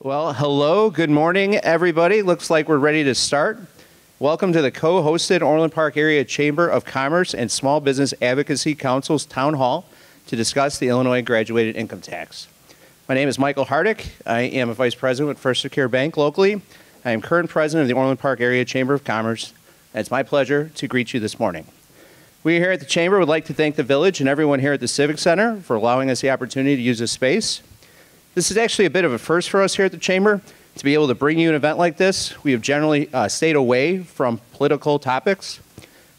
Well, hello, good morning, everybody. Looks like we're ready to start. Welcome to the co-hosted Orland Park Area Chamber of Commerce and Small Business Advocacy Council's Town Hall to discuss the Illinois graduated income tax. My name is Michael Hardick. I am a vice president with First Secure Bank locally. I am current president of the Orland Park Area Chamber of Commerce, and it's my pleasure to greet you this morning. We here at the Chamber would like to thank the Village and everyone here at the Civic Center for allowing us the opportunity to use this space. This is actually a bit of a first for us here at the Chamber, to be able to bring you an event like this. We have generally stayed away from political topics.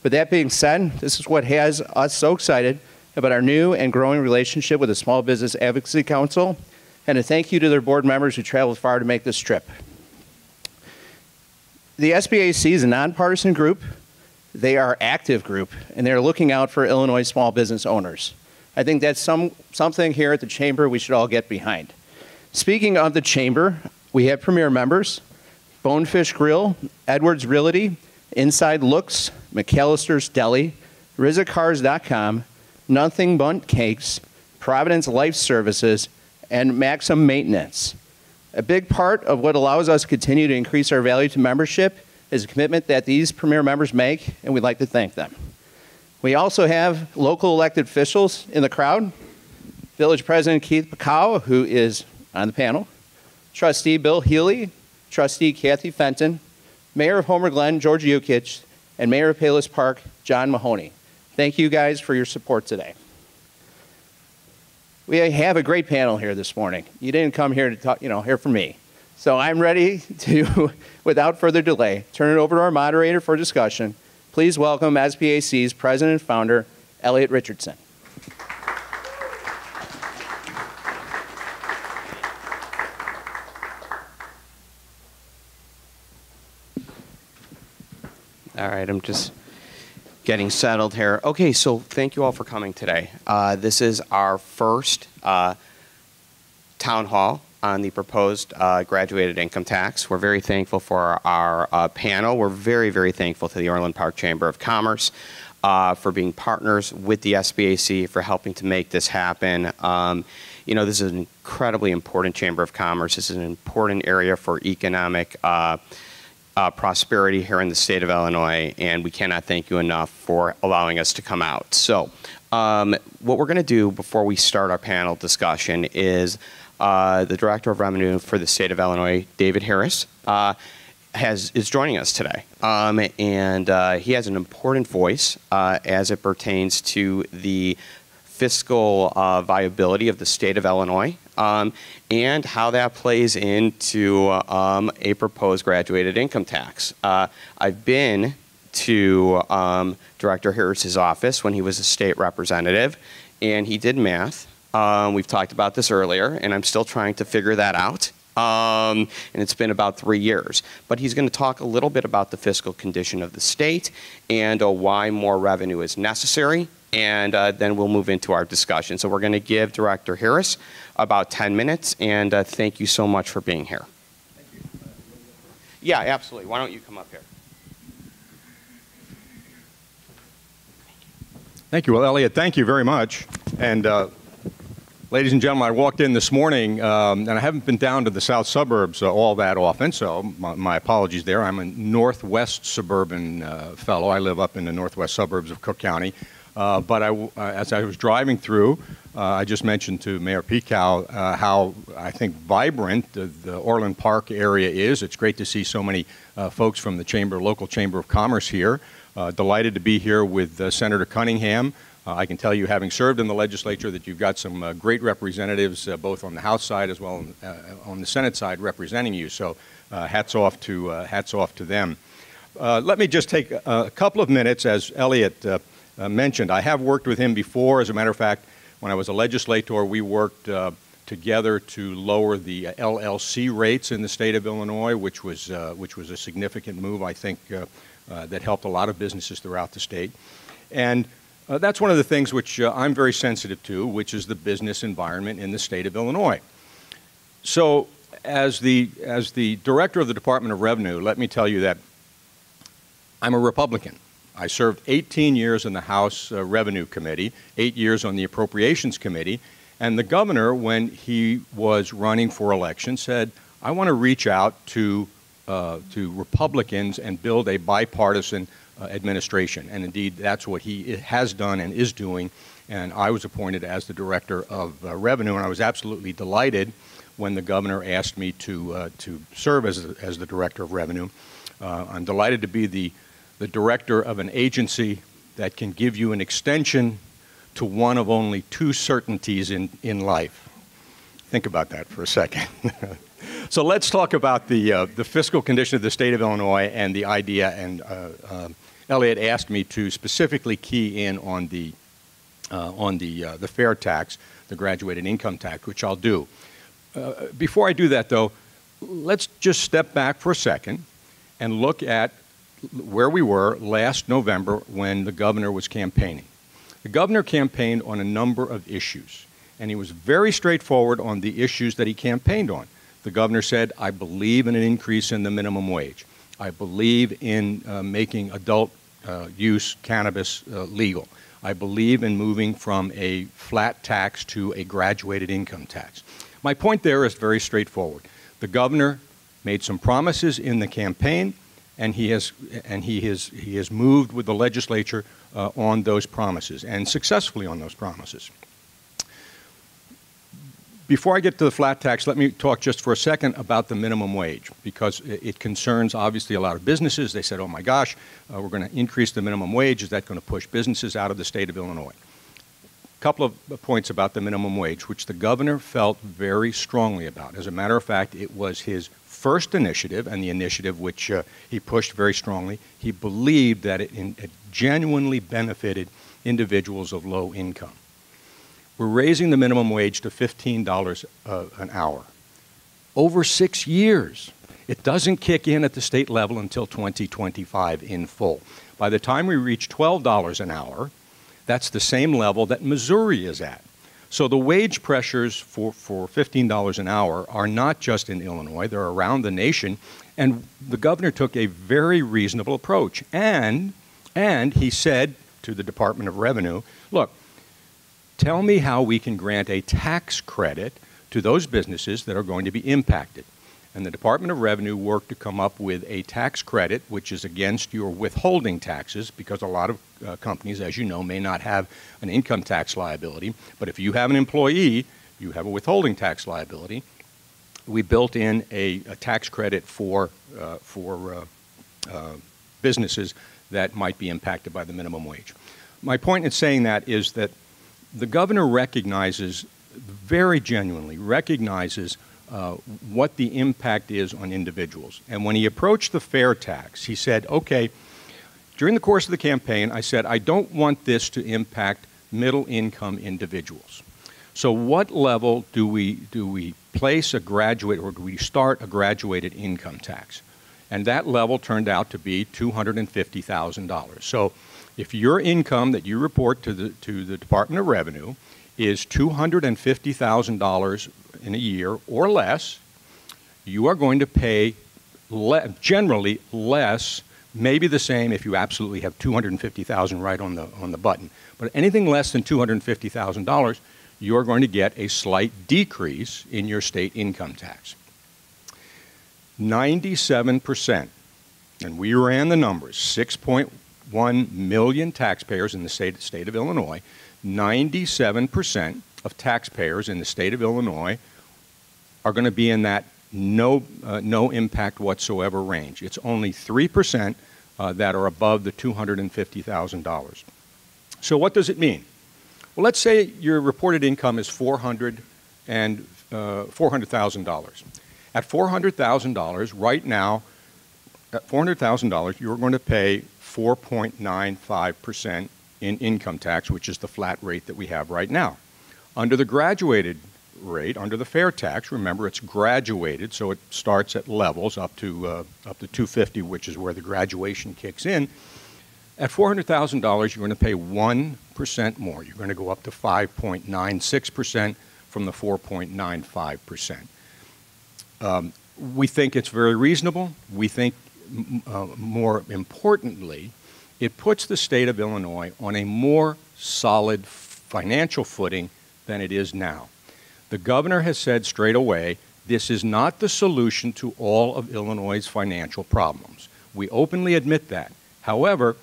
But that being said, this is what has us so excited about our new and growing relationship with the Small Business Advocacy Council, and a thank you to their board members who traveled far to make this trip. The SBAC is a nonpartisan group. They are an active group, and they're looking out for Illinois small business owners. I think that's something here at the Chamber we should all get behind. Speaking of the Chamber, we have premier members: Bonefish Grill, Edwards Realty, Inside Looks, McAllister's Deli, RizzaCars.com, Nothing But Cakes, Providence Life Services, and Maxim Maintenance. A big part of what allows us to continue to increase our value to membership is a commitment that these premier members make, and we'd like to thank them. We also have local elected officials in the crowd: Village President Keith Pacau, who is on the panel, Trustee Bill Healy, Trustee Kathy Fenton, Mayor of Homer Glen, George Yukich, and Mayor of Palos Park, John Mahoney. Thank you guys for your support today. We have a great panel here this morning. You didn't come here to talk, hear from me. So I'm ready to, without further delay, turn it over to our moderator for discussion. Please welcome SBAC's president and founder, Elliot Richardson. All right, I'm just getting settled here. Okay, so thank you all for coming today. This is our first town hall on the proposed graduated income tax. We're very thankful for our panel. We're very, very thankful to the Orland Park Chamber of Commerce for being partners with the SBAC, for helping to make this happen. This is an incredibly important Chamber of Commerce. This is an important area for economic prosperity here in the state of Illinois, and we cannot thank you enough for allowing us to come out. So what we're going to do before we start our panel discussion is the Director of Revenue for the state of Illinois, David Harris, is joining us today. And he has an important voice as it pertains to the fiscal viability of the state of Illinois, and how that plays into a proposed graduated income tax. I've been to Director Harris's office when he was a state representative, and he did math. We've talked about this earlier, and I'm still trying to figure that out. And it's been about 3 years. But he's going to talk a little bit about the fiscal condition of the state and why more revenue is necessary. And then we'll move into our discussion. So we're going to give Director Harris about 10 minutes, and thank you so much for being here. Thank you. Yeah, absolutely. Why don't you come up here? Thank you. Well, Elliot, thank you very much. And ladies and gentlemen, I walked in this morning, and I haven't been down to the south suburbs all that often, so my apologies there. I'm a northwest suburban fellow. I live up in the northwest suburbs of Cook County. But as I was driving through, I just mentioned to Mayor Pacau how I think vibrant the Orland Park area is. It's great to see so many folks from the local Chamber of Commerce here. Delighted to be here with Senator Cunningham. I can tell you, having served in the legislature, that you've got some great representatives both on the House side as well on the Senate side representing you. So hats off to them. Let me just take a couple of minutes, as Elliot mentioned. I have worked with him before. As a matter of fact, when I was a legislator, we worked together to lower the LLC rates in the state of Illinois, which was a significant move, I think, that helped a lot of businesses throughout the state. And that's one of the things which I'm very sensitive to, which is the business environment in the state of Illinois. So as the director of the Department of Revenue, let me tell you that I'm a Republican. I served 18 years in the House Revenue Committee, 8 years on the Appropriations Committee, and the governor, when he was running for election, said, I want to reach out to Republicans and build a bipartisan administration. And indeed, that's what he has done and is doing. And I was appointed as the Director of Revenue, and I was absolutely delighted when the governor asked me to serve as the Director of Revenue. I'm delighted to be the director of an agency that can give you an extension to one of only two certainties in life. Think about that for a second. So let's talk about the fiscal condition of the state of Illinois and the idea. And Elliot asked me to specifically key in on the fair tax, the graduated income tax, which I'll do. Before I do that, though, let's just step back for a second and look at where we were last November when the governor was campaigning. The governor campaigned on a number of issues, and he was very straightforward on the issues that he campaigned on. The governor said, I believe in an increase in the minimum wage. I believe in making adult use cannabis legal. I believe in moving from a flat tax to a graduated income tax. My point there is very straightforward. The governor made some promises in the campaign, and he has moved with the legislature on those promises, and successfully on those promises. Before I get to the flat tax, let me talk just for a second about the minimum wage, because it concerns obviously a lot of businesses. They said, oh my gosh, we're going to increase the minimum wage. Is that going to push businesses out of the state of Illinois? A couple of points about the minimum wage, which the governor felt very strongly about. As a matter of fact, it was his first initiative, and the initiative which he pushed very strongly. He believed that it genuinely benefited individuals of low income. We're raising the minimum wage to $15 an hour. Over 6 years. It doesn't kick in at the state level until 2025 in full. By the time we reach $12 an hour, that's the same level that Missouri is at. So the wage pressures for $15 an hour are not just in Illinois, they're around the nation, and the governor took a very reasonable approach. And he said to the Department of Revenue, look, tell me how we can grant a tax credit to those businesses that are going to be impacted. And the Department of Revenue worked to come up with a tax credit which is against your withholding taxes, because a lot of companies, as you know, may not have an income tax liability. But if you have an employee, you have a withholding tax liability. We built in a tax credit for businesses that might be impacted by the minimum wage. My point in saying that is that the governor recognizes, very genuinely recognizes, what the impact is on individuals. And when he approached the fair tax, he said, okay, during the course of the campaign, I said, I don't want this to impact middle-income individuals. So what level do we place a graduate, or do we start a graduated income tax? And that level turned out to be $250,000. So if your income that you report to the Department of Revenue is $250,000 in a year or less, you are going to pay generally less, maybe the same if you absolutely have $250,000 right on the button. But anything less than $250,000, you're going to get a slight decrease in your state income tax. 97%, and we ran the numbers, 6.1 million taxpayers in the state of Illinois, 97% of taxpayers in the state of Illinois are going to be in that no impact whatsoever range. It's only 3% that are above the $250,000. So what does it mean? Well, let's say your reported income is $400,000. At $400,000 right now, at $400,000, you're going to pay 4.95% in income tax, which is the flat rate that we have right now. Under the graduated rate, under the fair tax, remember it's graduated, so it starts at levels up to $250,000, which is where the graduation kicks in. At $400,000, you're going to pay 1% more. You're going to go up to 5.96% from the 4.95%. We think it's very reasonable. We think, more importantly, it puts the state of Illinois on a more solid financial footing than it is now. The governor has said straight away This is not the solution to all of Illinois' financial problems. We openly admit that. However,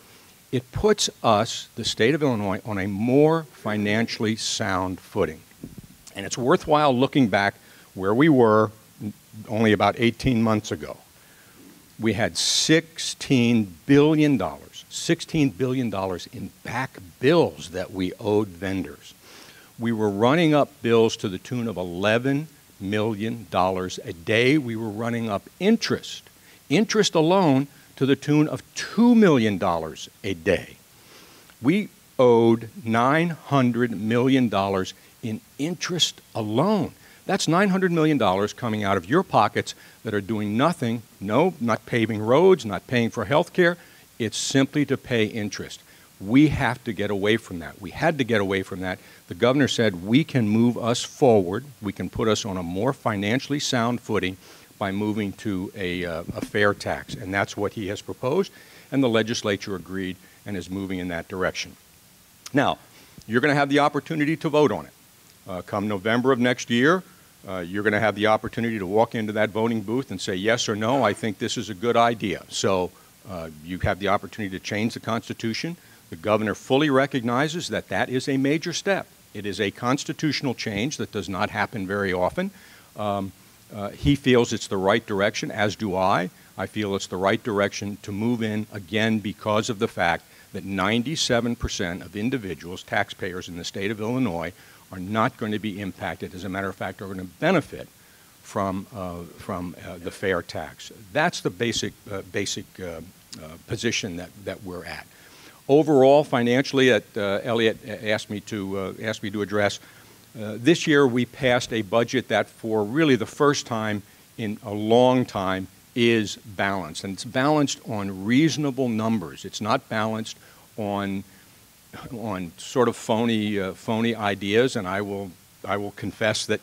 it puts us, the state of Illinois, on a more financially sound footing. And it's worthwhile looking back where we were only about 18 months ago. We had $16 billion in back bills that we owed vendors. We were running up bills to the tune of $11 million a day. We were running up interest alone to the tune of $2 million a day. We owed $900 million in interest alone. That's $900 million coming out of your pockets that are doing nothing, no, not paving roads, not paying for health care. It's simply to pay interest. We have to get away from that. We had to get away from that. The governor said we can move us forward. We can put us on a more financially sound footing by moving to a fair tax. And that's what he has proposed. And the legislature agreed and is moving in that direction. Now, you're going to have the opportunity to vote on it. Come November of next year, you're going to have the opportunity to walk into that voting booth and say yes or no, I think this is a good idea. So you have the opportunity to change the Constitution. The governor fully recognizes that that is a major step. It is a constitutional change that does not happen very often. He feels it's the right direction, as do I. I feel it's the right direction to move in, again, because of the fact that 97% of individuals, taxpayers in the state of Illinois, are not going to be impacted. As a matter of fact, are going to benefit from the fair tax. That's the basic position that we're at. Overall, financially, Elliot asked me to address. This year, we passed a budget that, for really the first time in a long time, is balanced, and it's balanced on reasonable numbers. It's not balanced on sort of phony ideas, and I will confess that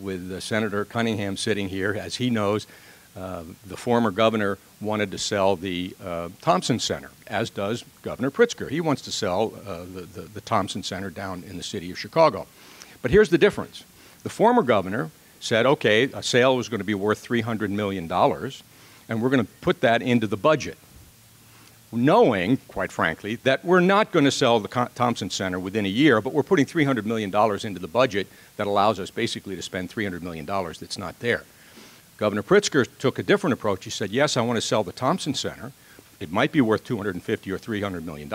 with Senator Cunningham sitting here, as he knows, the former governor wanted to sell the Thompson Center, as does Governor Pritzker. He wants to sell the Thompson Center down in the city of Chicago. But here's the difference. The former governor said, okay, a sale was going to be worth $300 million, and we're going to put that into the budget, knowing, quite frankly, that we're not going to sell the Thompson Center within a year, but we're putting $300 million into the budget that allows us basically to spend $300 million that's not there. Governor Pritzker took a different approach. He said, yes, I want to sell the Thompson Center. It might be worth $250 or $300 million,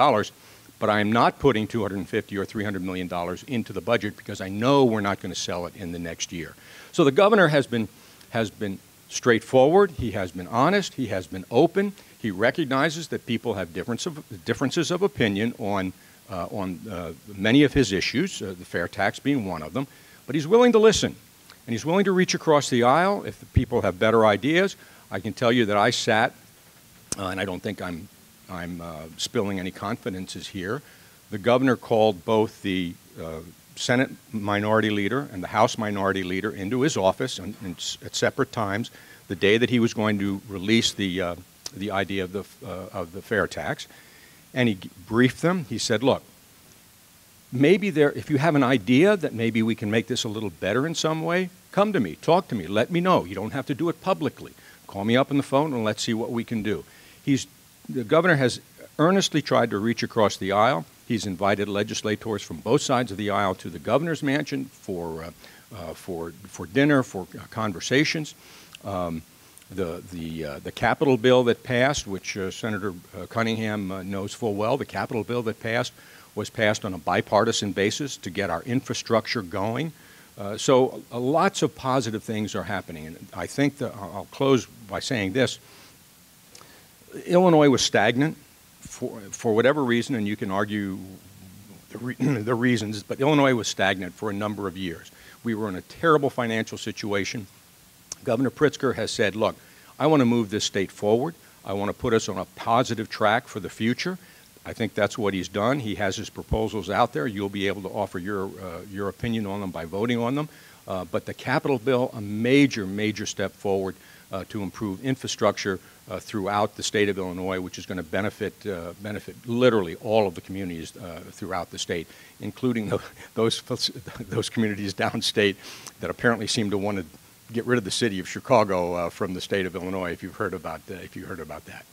but I am not putting $250 or $300 million into the budget because I know we're not going to sell it in the next year. So the governor has been straightforward. He has been honest. He has been open. He recognizes that people have differences of opinion on many of his issues, the fair tax being one of them, but he's willing to listen. And he's willing to reach across the aisle if the people have better ideas. I can tell you that I sat, and I don't think I'm spilling any confidences here. The governor called both the Senate Minority Leader and the House Minority Leader into his office at separate times the day that he was going to release the idea of the fair tax, and he briefed them. He said, look, maybe if you have an idea that maybe we can make this a little better in some way, come to me, talk to me, let me know. You don't have to do it publicly. Call me up on the phone and let's see what we can do. The governor has earnestly tried to reach across the aisle. He's invited legislators from both sides of the aisle to the governor's mansion for dinner, for conversations. The capital bill that passed, which Senator Cunningham knows full well, the capital bill that passed was passed on a bipartisan basis to get our infrastructure going. So lots of positive things are happening. And I think that I'll close by saying this. Illinois was stagnant for whatever reason, and you can argue the reasons, but Illinois was stagnant for a number of years. We were in a terrible financial situation. Governor Pritzker has said, look, I want to move this state forward. I want to put us on a positive track for the future. I think that's what he's done. He has his proposals out there. You'll be able to offer your opinion on them by voting on them. But the capital bill, a major, major step forward to improve infrastructure throughout the state of Illinois, which is going to benefit literally all of the communities throughout the state, including those communities downstate that apparently seem to want to get rid of the city of Chicago from the state of Illinois, if you've heard about that.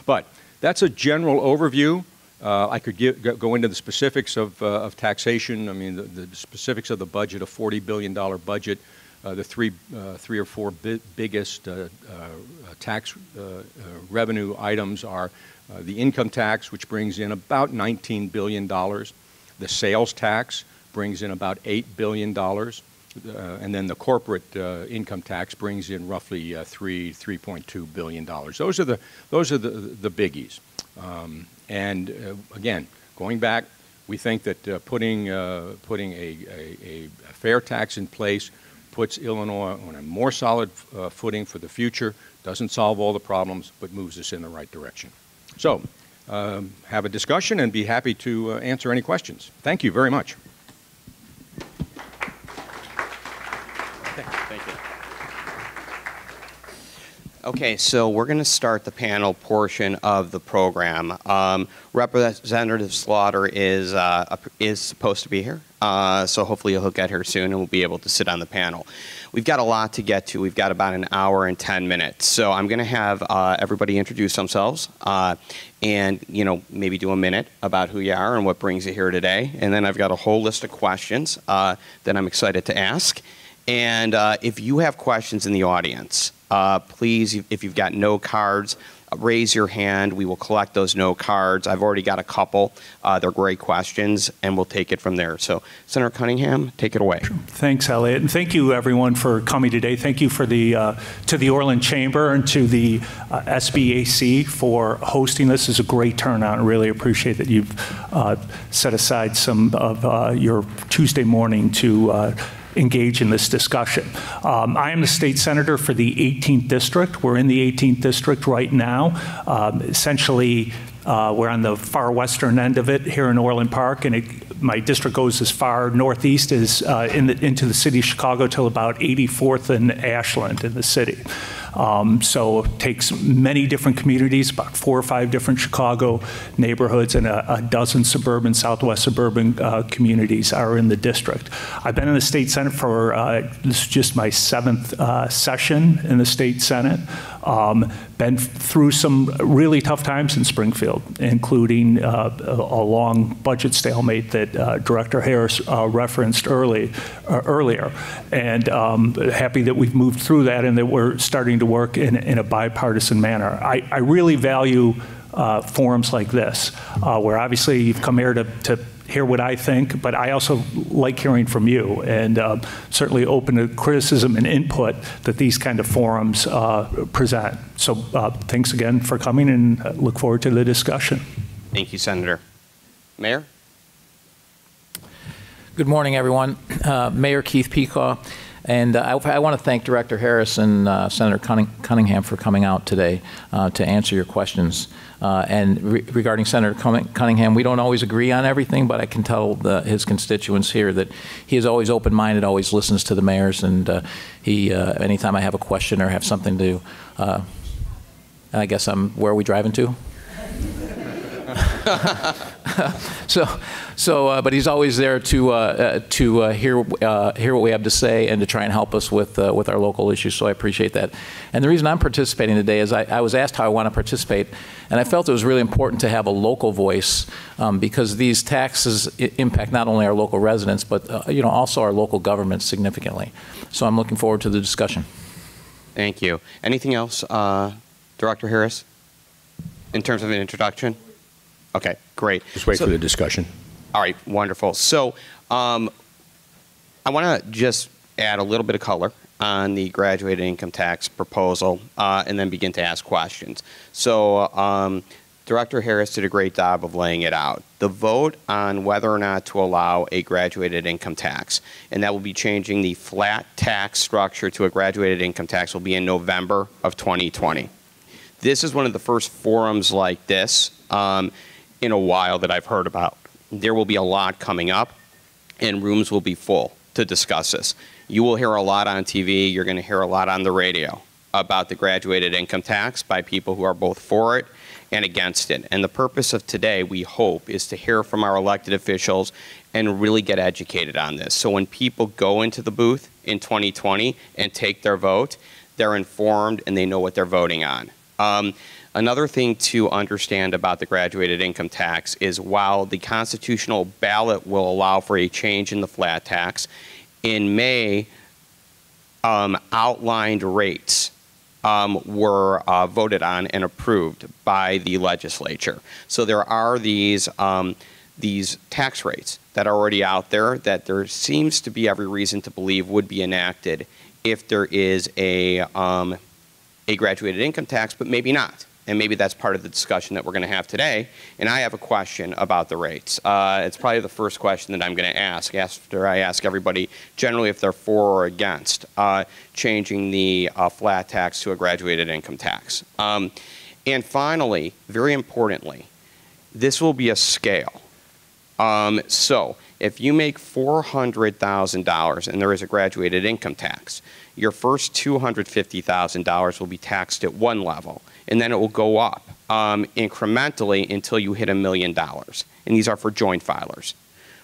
But that's a general overview. I could go into the specifics of taxation. I mean, the specifics of the budget, a $40 billion budget. The three or four biggest tax revenue items are the income tax, which brings in about $19 billion. The sales tax brings in about $8 billion. And then the corporate income tax brings in roughly $3.2 billion. Those are the biggies. Again, going back, we think that putting a fair tax in place puts Illinois on a more solid footing for the future, doesn't solve all the problems, but moves us in the right direction. So, have a discussion and be happy to answer any questions. Thank you very much. Thank you. Okay, so we're going to start the panel portion of the program. Representative Slaughter is supposed to be here, so hopefully he'll get here soon and we'll be able to sit on the panel. We've got a lot to get to. We've got about an hour and 10 minutes. So I'm going to have everybody introduce themselves and, maybe do a minute about who you are and what brings you here today. And then I've got a whole list of questions that I'm excited to ask. And if you have questions in the audience, please, if you've got no cards, raise your hand. We will collect those no cards. I've already got a couple. They're great questions, and we'll take it from there. So, Senator Cunningham, take it away. Thanks, Elliot, and thank you, everyone, for coming today. Thank you for to the Orland Chamber and to the SBAC for hosting this. It's a great turnout, and really appreciate that you've set aside some of your Tuesday morning to engage in this discussion. I am the state senator for the 18th district. We're in the 18th district right now. Essentially, we're on the far western end of it here in Orland Park, and my district goes as far northeast as into the city of Chicago till about 84th and Ashland in the city. So it takes many different communities, about 4 or 5 different Chicago neighborhoods, and a dozen suburban, southwest suburban communities are in the district. I've been in the state senate for, this is just my 7th session in the state senate. Been through some really tough times in Springfield, including a long budget stalemate that Director Harris referenced earlier. And happy that we've moved through that and that we're starting to work in a bipartisan manner. I really value forums like this, where obviously you've come here to hear what I think, but I also like hearing from you, and certainly open to criticism and input that these kind of forums present. So thanks again for coming, and look forward to the discussion. Thank you, Senator. Mayor? Good morning, everyone. Mayor Keith Pecaw. And I want to thank Director Harris and Senator Cunningham for coming out today to answer your questions. Regarding Senator Cunningham, we don't always agree on everything, but I can tell his constituents here that he is always open-minded, always listens to the mayors, and anytime I have a question or have something to, I guess where are we driving to? But he's always there to hear what we have to say and to try and help us with our local issues. So I appreciate that. And the reason I'm participating today is I was asked how I want to participate, and I felt it was really important to have a local voice because these taxes impact not only our local residents but also our local government significantly. So I'm looking forward to the discussion. Thank you. Anything else, Director Harris, in terms of an introduction? Okay, great. Just wait for the discussion. All right, wonderful. So I want to just add a little bit of color on the graduated income tax proposal and then begin to ask questions. So Director Harris did a great job of laying it out. The vote on whether or not to allow a graduated income tax, and that will be changing the flat tax structure to a graduated income tax, will be in November of 2020. This is one of the first forums like this in a while that I've heard about. There will be a lot coming up, and rooms will be full to discuss this. You will hear a lot on TV. You're going to hear a lot on the radio about the graduated income tax by people who are both for it and against it. And the purpose of today, we hope, is to hear from our elected officials and really get educated on this. So when people go into the booth in 2020 and take their vote, they're informed and they know what they're voting on. Another thing to understand about the graduated income tax is while the constitutional ballot will allow for a change in the flat tax, in May, outlined rates were voted on and approved by the legislature. So there are these tax rates that are already out there that there seems to be every reason to believe would be enacted if there is a graduated income tax, but maybe not. And maybe that's part of the discussion that we're going to have today. And I have a question about the rates. It's probably the first question that I'm going to ask after I ask everybody generally if they're for or against changing the flat tax to a graduated income tax. And finally, very importantly, this will be a scale. So if you make $400,000 and there is a graduated income tax, your first $250,000 will be taxed at one level, and then it will go up incrementally until you hit $1 million. And these are for joint filers.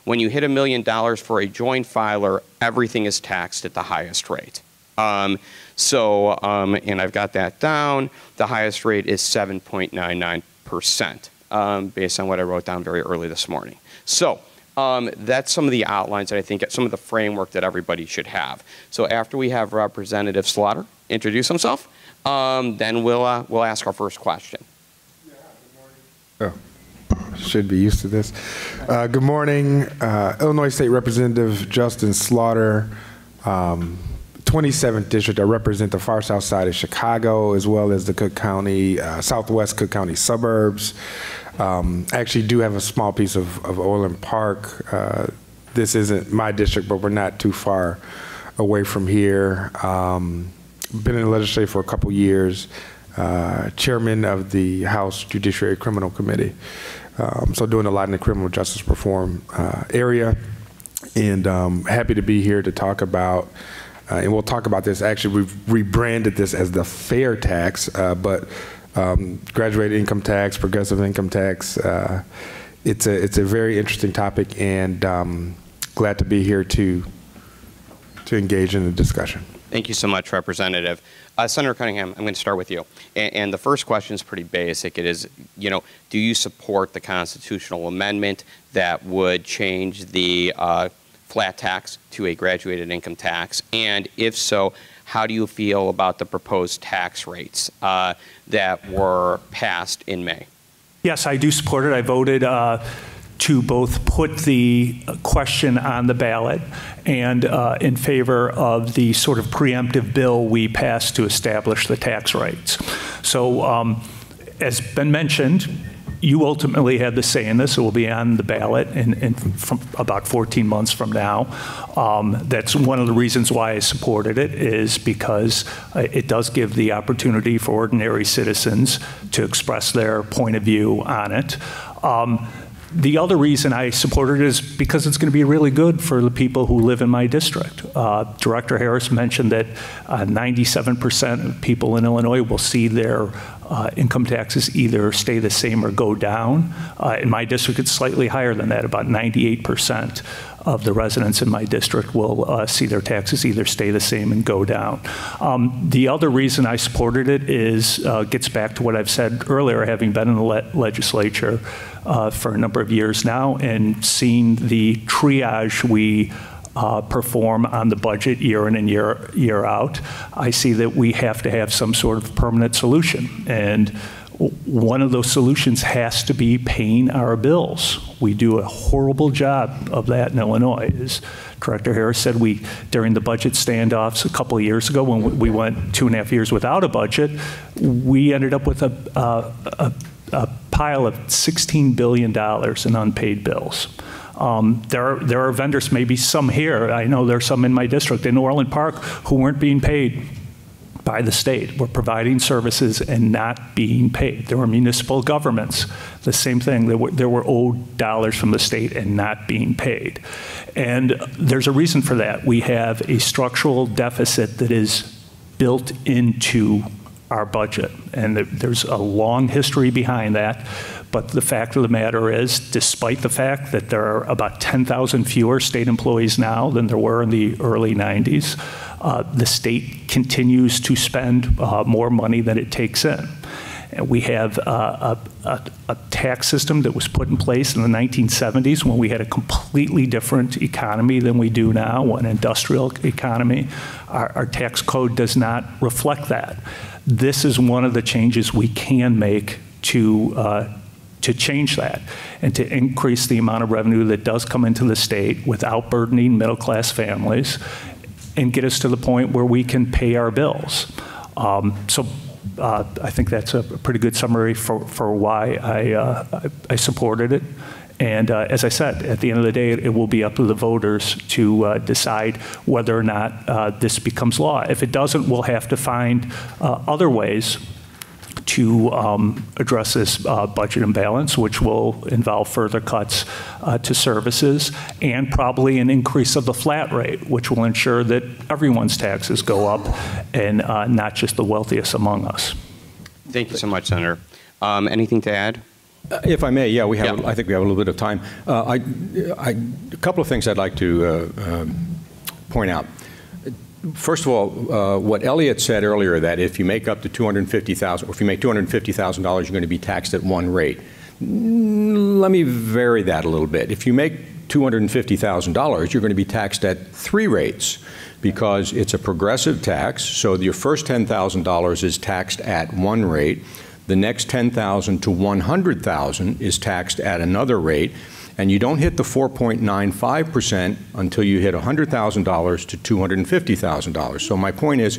When you hit $1 million for a joint filer, everything is taxed at the highest rate. And I've got that down. The highest rate is 7.99%, based on what I wrote down very early this morning. So that's some of the outlines that I think, some of the framework that everybody should have. So after we have Representative Slaughter introduce himself, then we'll ask our first question. Yeah, good morning. Oh, should be used to this. Good morning, Illinois State Representative Justin Slaughter, 27th District. I represent the far south side of Chicago, as well as the Cook County, southwest Cook County suburbs. Actually do have a small piece of Orland Park. This isn't my district, but we're not too far away from here. Been in the legislature for a couple years, chairman of the House Judiciary Criminal Committee. So doing a lot in the criminal justice reform area, and happy to be here to talk about, and we'll talk about this, actually we've rebranded this as the fair tax, but graduated income tax, progressive income tax, it's a very interesting topic, and glad to be here to engage in the discussion. Thank you so much, Representative. Senator Cunningham, I'm going to start with you. And the first question is pretty basic. It is, do you support the constitutional amendment that would change the flat tax to a graduated income tax? And if so, how do you feel about the proposed tax rates that were passed in May? Yes, I do support it. I voted to both put the question on the ballot and in favor of the sort of preemptive bill we passed to establish the tax rates. So as been mentioned, you ultimately had the say in this. It will be on the ballot in from about 14 months from now. That's one of the reasons why I supported it, is because it does give the opportunity for ordinary citizens to express their point of view on it. The other reason I supported it is because it's going to be really good for the people who live in my district. Director Harris mentioned that 97% of people in Illinois will see their income taxes either stay the same or go down. In my district, it's slightly higher than that. About 98% of the residents in my district will see their taxes either stay the same and go down. The other reason I supported it is gets back to what I've said earlier, having been in the legislature for a number of years now and seen the triage we perform on the budget year in and year out. I see that we have to have some sort of permanent solution, and one of those solutions has to be paying our bills. We do a horrible job of that in Illinois. As Director Harris said, during the budget standoffs a couple of years ago, when we went 2.5 years without a budget, we ended up with a pile of $16 billion in unpaid bills. There are vendors, maybe some here, I know there are some in my district, in Orland Park, who weren't being paid by the state. We're providing services and not being paid. There were municipal governments, the same thing. There were owed dollars from the state and not being paid. And there's a reason for that. We have a structural deficit that is built into our budget. And there's a long history behind that. But the fact of the matter is, despite the fact that there are about 10,000 fewer state employees now than there were in the early 90s, the state continues to spend more money than it takes in. And we have a tax system that was put in place in the 1970s when we had a completely different economy than we do now, an industrial economy. Our tax code does not reflect that. This is one of the changes we can make to change that and to increase the amount of revenue that does come into the state without burdening middle-class families and get us to the point where we can pay our bills. I think that's a pretty good summary for why I supported it. And as I said, at the end of the day, it will be up to the voters to decide whether or not this becomes law. If it doesn't, we'll have to find other ways to address this budget imbalance, which will involve further cuts to services and probably an increase of the flat rate, which will ensure that everyone's taxes go up and not just the wealthiest among us. Thank you so much, Senator. Anything to add? If I may, yeah, Yeah. I think we have a little bit of time. A couple of things I'd like to point out. First of all, what Elliot said earlier, that if you make up to $250,000, or if you make $250,000, you're going to be taxed at one rate. Let me vary that a little bit. If you make $250,000, you're going to be taxed at three rates, because it's a progressive tax. So your first $10,000 is taxed at one rate. The next $10,000 to $100,000 is taxed at another rate. And you don't hit the 4.95% until you hit $100,000 to $250,000. So my point is,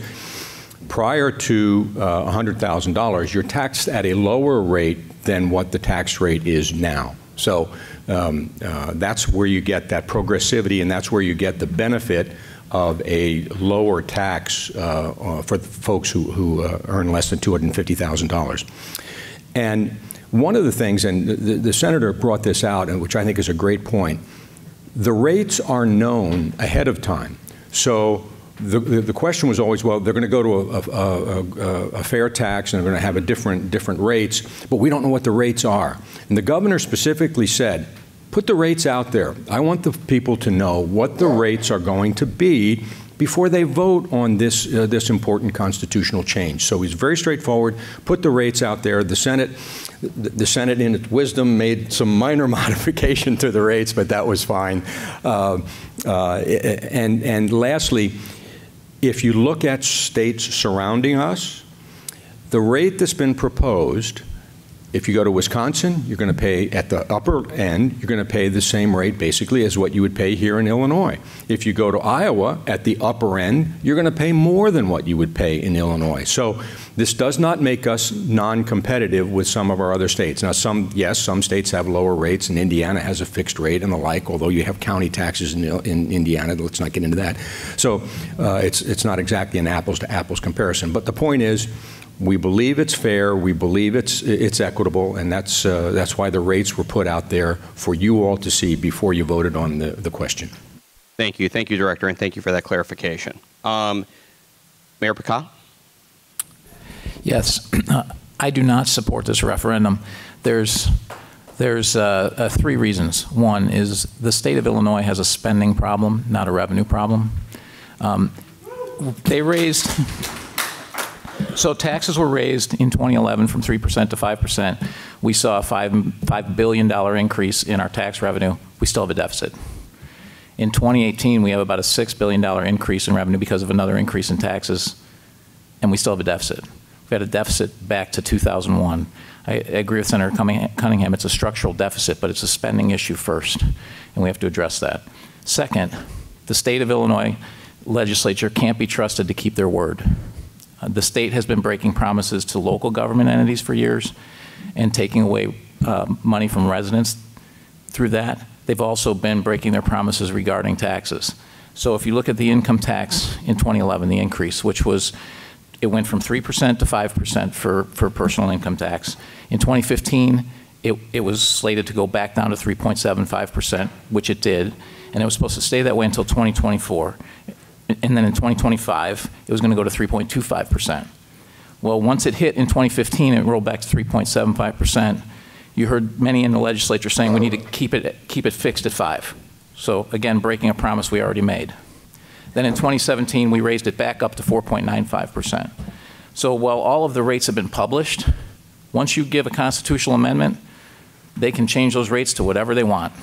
prior to $100,000, you're taxed at a lower rate than what the tax rate is now. So that's where you get that progressivity, and that's where you get the benefit of a lower tax for the folks who earn less than $250,000. And one of the things, and the senator brought this out, and which I think is a great point, the rates are known ahead of time. So the question was always, well, they're going to go to a fair tax and they're going to have a different rates, but we don't know what the rates are. And the governor specifically said, put the rates out there. I want the people to know what the rates are going to be before they vote on this important constitutional change. So he's very straightforward, put the rates out there. The Senate, in its wisdom, made some minor modification to the rates, but that was fine. And lastly, if you look at states surrounding us, the rate that's been proposed, if you go to Wisconsin, you're going to pay at the upper end, you're going to pay the same rate basically as what you would pay here in Illinois. If you go to Iowa, at the upper end, you're going to pay more than what you would pay in Illinois. So this does not make us non-competitive with some of our other states. Now, yes, some states have lower rates, and Indiana has a fixed rate and the like, although you have county taxes in Indiana. Let's not get into that. So it's not exactly an apples-to-apples comparison. But the point is, we believe it's fair, we believe it's equitable, and that's why the rates were put out there for you all to see before you voted on the question. Thank you, Director, and thank you for that clarification. Mayor Picah? Yes, I do not support this referendum. There's three reasons. One is the state of Illinois has a spending problem, not a revenue problem. They raised. So taxes were raised in 2011 from 3% to 5%. We saw a $5 billion increase in our tax revenue. We still have a deficit. In 2018, we have about a $6 billion increase in revenue because of another increase in taxes, and we still have a deficit. We've had a deficit back to 2001. I agree with Senator Cunningham. It's a structural deficit, but it's a spending issue first, and we have to address that. Second, the state of Illinois legislature can't be trusted to keep their word. The state has been breaking promises to local government entities for years and taking away money from residents through that. They've also been breaking their promises regarding taxes. So if you look at the income tax in 2011, the increase, which was, it went from 3% to 5% for personal income tax. In 2015, it was slated to go back down to 3.75%, which it did, and it was supposed to stay that way until 2024. And then in 2025, it was going to go to 3.25%. Well, once it hit in 2015, it rolled back to 3.75%. You heard many in the legislature saying we need to keep it fixed at 5. So again, breaking a promise we already made. Then in 2017, we raised it back up to 4.95%. So while all of the rates have been published, once you give a constitutional amendment, they can change those rates to whatever they want.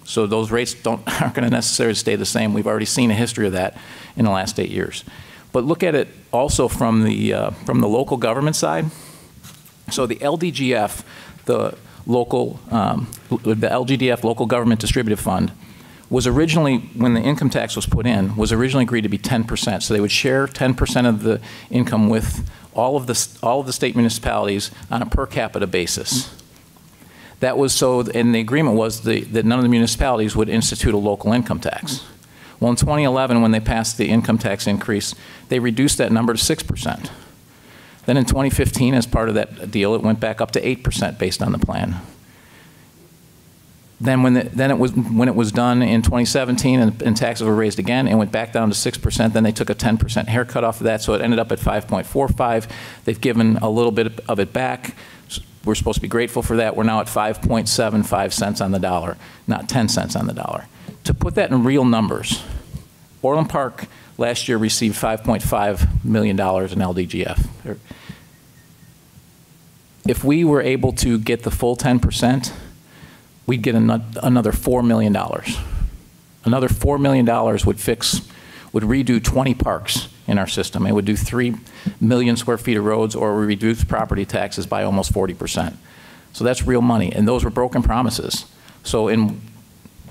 So those rates aren't going to necessarily stay the same. We've already seen a history of that in the last 8 years. But look at it also from the local government side. So the LDGF, the LGDF, Local Government Distributive Fund, was originally, when the income tax was put in, was originally agreed to be 10%. So they would share 10% of the income with all of the state municipalities on a per capita basis. That was so, and the agreement was that none of the municipalities would institute a local income tax. Well, in 2011, when they passed the income tax increase, they reduced that number to 6%. Then in 2015, as part of that deal, it went back up to 8% based on the plan. Then when it was done in 2017 and taxes were raised again, it went back down to 6%. Then they took a 10% haircut off of that, so it ended up at 5.45. They've given a little bit of it back. We're supposed to be grateful for that. We're now at 5.75 cents on the dollar, not 10 cents on the dollar. To put that in real numbers, Orland Park last year received $5.5 million in LDGF. If we were able to get the full 10%, we'd get another $4 million. Another $4 million would redo 20 parks in our system. It would do 3 million square feet of roads, or we reduce property taxes by almost 40%. So that's real money, and those were broken promises. So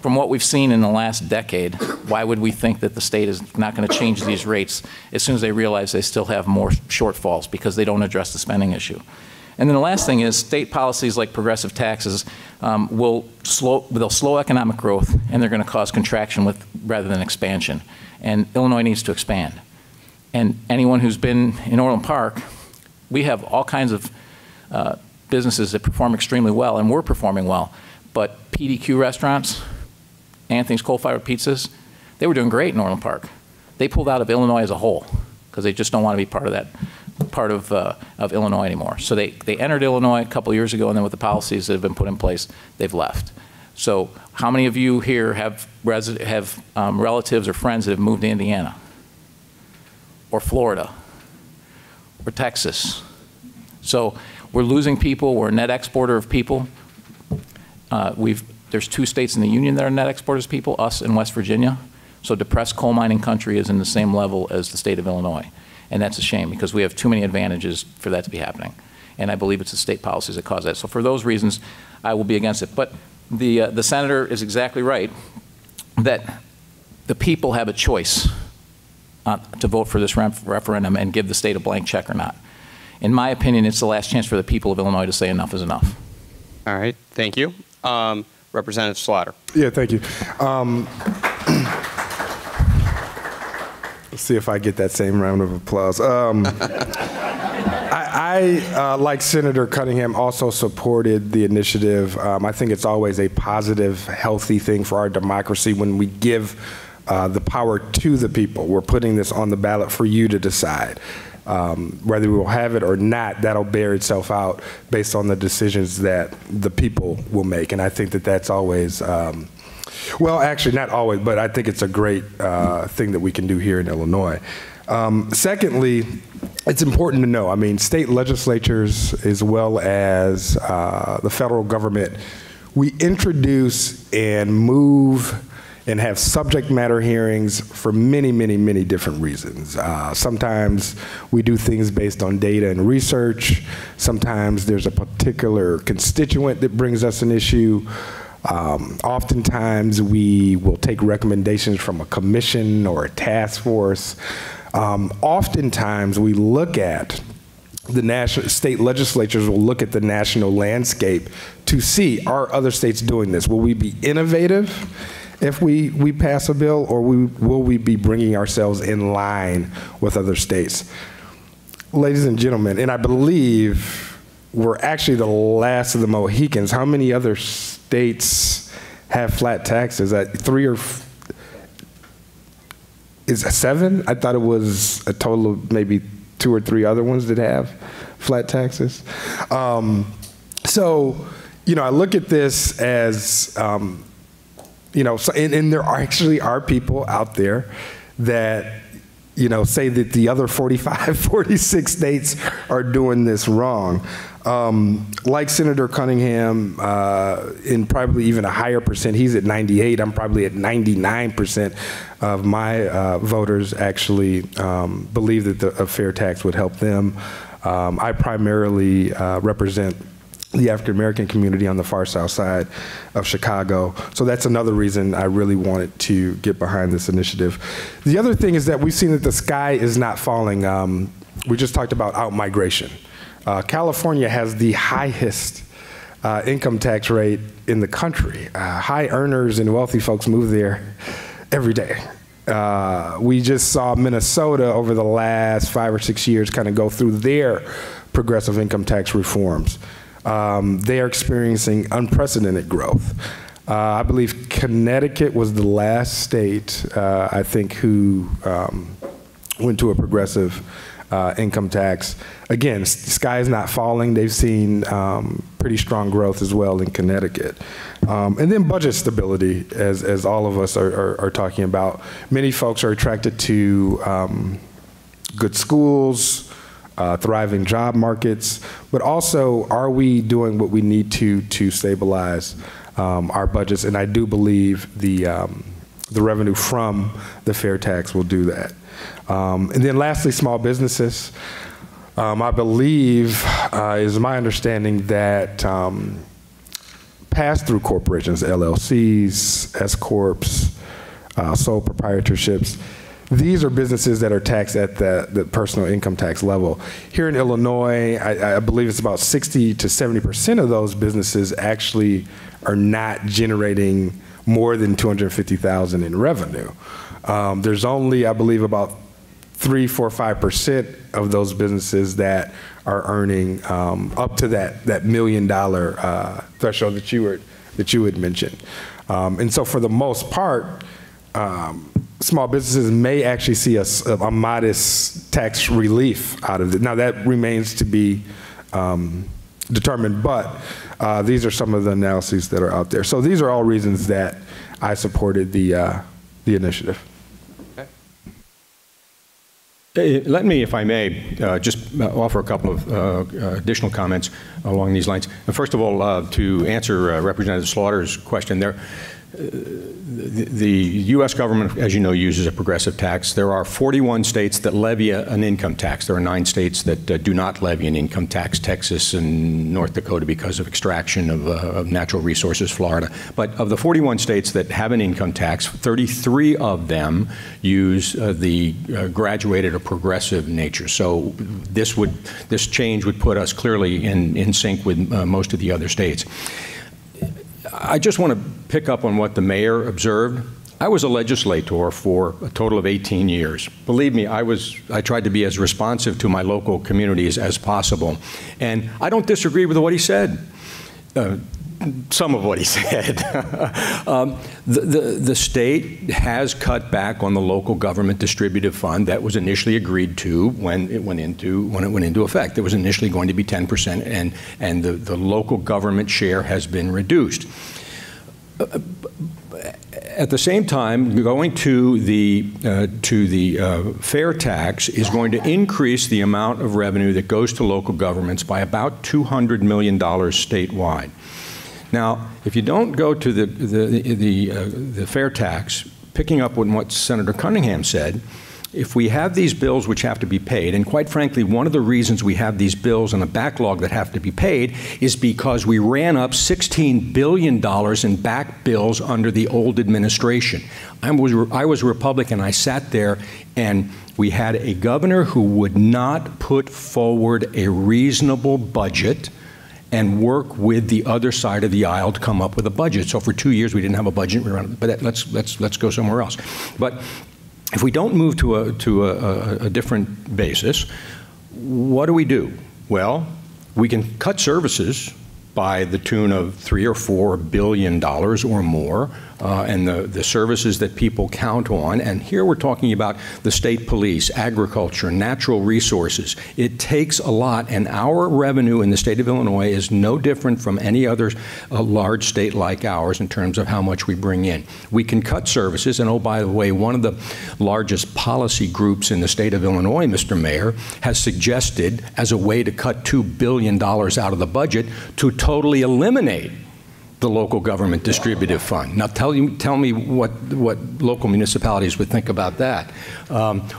from what we've seen in the last decade, why would we think that the state is not going to change these rates as soon as they realize they still have more shortfalls because they don't address the spending issue? And then the last thing is state policies like progressive taxes they'll slow economic growth, and they're going to cause contraction rather than expansion. And Illinois needs to expand. And anyone who's been in Orland Park, we have all kinds of businesses that perform extremely well, and we're performing well. But PDQ restaurants, Anthony's Coal-Fired Pizzas, they were doing great in Orland Park. They pulled out of Illinois as a whole because they just don't want to be part of that. Part of Illinois anymore. So they entered Illinois a couple years ago, and then with the policies that have been put in place, they've left. So how many of you here have relatives or friends that have moved to Indiana or Florida or Texas? So we're losing people. We're a net exporter of people. There's 2 states in the union that are net exporters of people, us and West Virginia. So depressed coal mining country is in the same level as the state of Illinois. And that's a shame because we have too many advantages for that to be happening. And I believe it's the state policies that cause that. So for those reasons, I will be against it. But the senator is exactly right that the people have a choice to vote for this referendum and give the state a blank check or not. In my opinion, it's the last chance for the people of Illinois to say enough is enough. All right, thank you. Representative Slaughter. Yeah, thank you. Let's see if I get that same round of applause. I like Senator Cunningham, also supported the initiative. I think it's always a positive, healthy thing for our democracy when we give the power to the people. We're putting this on the ballot for you to decide. Whether we will have it or not, that'll bear itself out based on the decisions that the people will make. And I think that that's always well, actually, not always, but I think it's a great thing that we can do here in Illinois. Secondly, it's important to know, I mean, state legislatures as well as the federal government, we introduce and move and have subject matter hearings for many, many, many different reasons. Sometimes we do things based on data and research. Sometimes there's a particular constituent that brings us an issue. Oftentimes we will take recommendations from a commission or a task force. Oftentimes we look at the state legislatures will look at the national landscape to see, are other states doing this? Will we be innovative if we pass a bill, or will we be bringing ourselves in line with other states? Ladies and gentlemen, and I believe we're actually the last of the Mohicans. How many other states have flat taxes? Is it 7? I thought it was a total of maybe 2 or 3 other ones that have. flat taxes. So, you know, I look at this as, you know, and there actually are people out there that, you know, say that the other 45, 46 states are doing this wrong. Like Senator Cunningham, in probably even a higher percent, he's at 98, I'm probably at 99% of my voters actually believe that a fair tax would help them. I primarily represent the African American community on the far south side of Chicago. So that's another reason I really wanted to get behind this initiative. The other thing is that we've seen that the sky is not falling. We just talked about out-migration. California has the highest income tax rate in the country. High earners and wealthy folks move there every day. We just saw Minnesota over the last 5 or 6 years kind of go through their progressive income tax reforms. They are experiencing unprecedented growth. I believe Connecticut was the last state, I think, who went to a progressive income tax. Again, the sky is not falling. They've seen pretty strong growth as well in Connecticut. And then budget stability, as all of us are talking about. Many folks are attracted to good schools, thriving job markets, but also, are we doing what we need to stabilize our budgets? And I do believe the revenue from the fair tax will do that. And then lastly, small businesses. I believe, is my understanding that pass-through corporations, LLCs, S-corps, sole proprietorships, these are businesses that are taxed at the personal income tax level. Here in Illinois, I believe it's about 60 to 70% of those businesses actually are not generating more than $250,000 in revenue. There's only, I believe, about 3, 4, 5% of those businesses that are earning up to that $1 million threshold that you had mentioned. And so for the most part, small businesses may actually see a modest tax relief out of it. Now that remains to be determined, but these are some of the analyses that are out there. So these are all reasons that I supported the initiative. Let me, if I may, just offer a couple of additional comments along these lines. First of all, to answer Representative Slaughter's question there, the U.S. government, as you know, uses a progressive tax. There are 41 states that levy an income tax. There are 9 states that do not levy an income tax, Texas and North Dakota because of extraction of natural resources, Florida. But of the 41 states that have an income tax, 33 of them use the graduated or progressive nature. So this change would put us clearly in sync with most of the other states. I just want to pick up on what the mayor observed. I was a legislator for a total of 18 years. Believe me, I tried to be as responsive to my local communities as possible. And I don't disagree with what he said. Some of what he said. The state has cut back on the local government distributive fund that was initially agreed to when it went into effect. It was initially going to be 10%, and the local government share has been reduced. At the same time, going to the fair tax is going to increase the amount of revenue that goes to local governments by about $200 million statewide. Now, if you don't go to the fair tax, picking up on what Senator Cunningham said, if we have these bills which have to be paid, and quite frankly, one of the reasons we have these bills and a backlog that have to be paid is because we ran up $16 billion in back bills under the old administration. I was a Republican. I sat there, and we had a governor who would not put forward a reasonable budget and work with the other side of the aisle to come up with a budget. So for 2 years, we didn't have a budget. But let's go somewhere else. But if we don't move to a different basis, what do? Well, we can cut services, by the tune of $3 or $4 billion or more, and the services that people count on. And here we're talking about the state police, agriculture, natural resources. It takes a lot, and our revenue in the state of Illinois is no different from any other large state like ours in terms of how much we bring in. We can cut services, and oh, by the way, one of the largest policy groups in the state of Illinois, Mr. Mayor, has suggested as a way to cut $2 billion out of the budget to totally eliminate the local government distributive fund. Now tell me what local municipalities would think about that.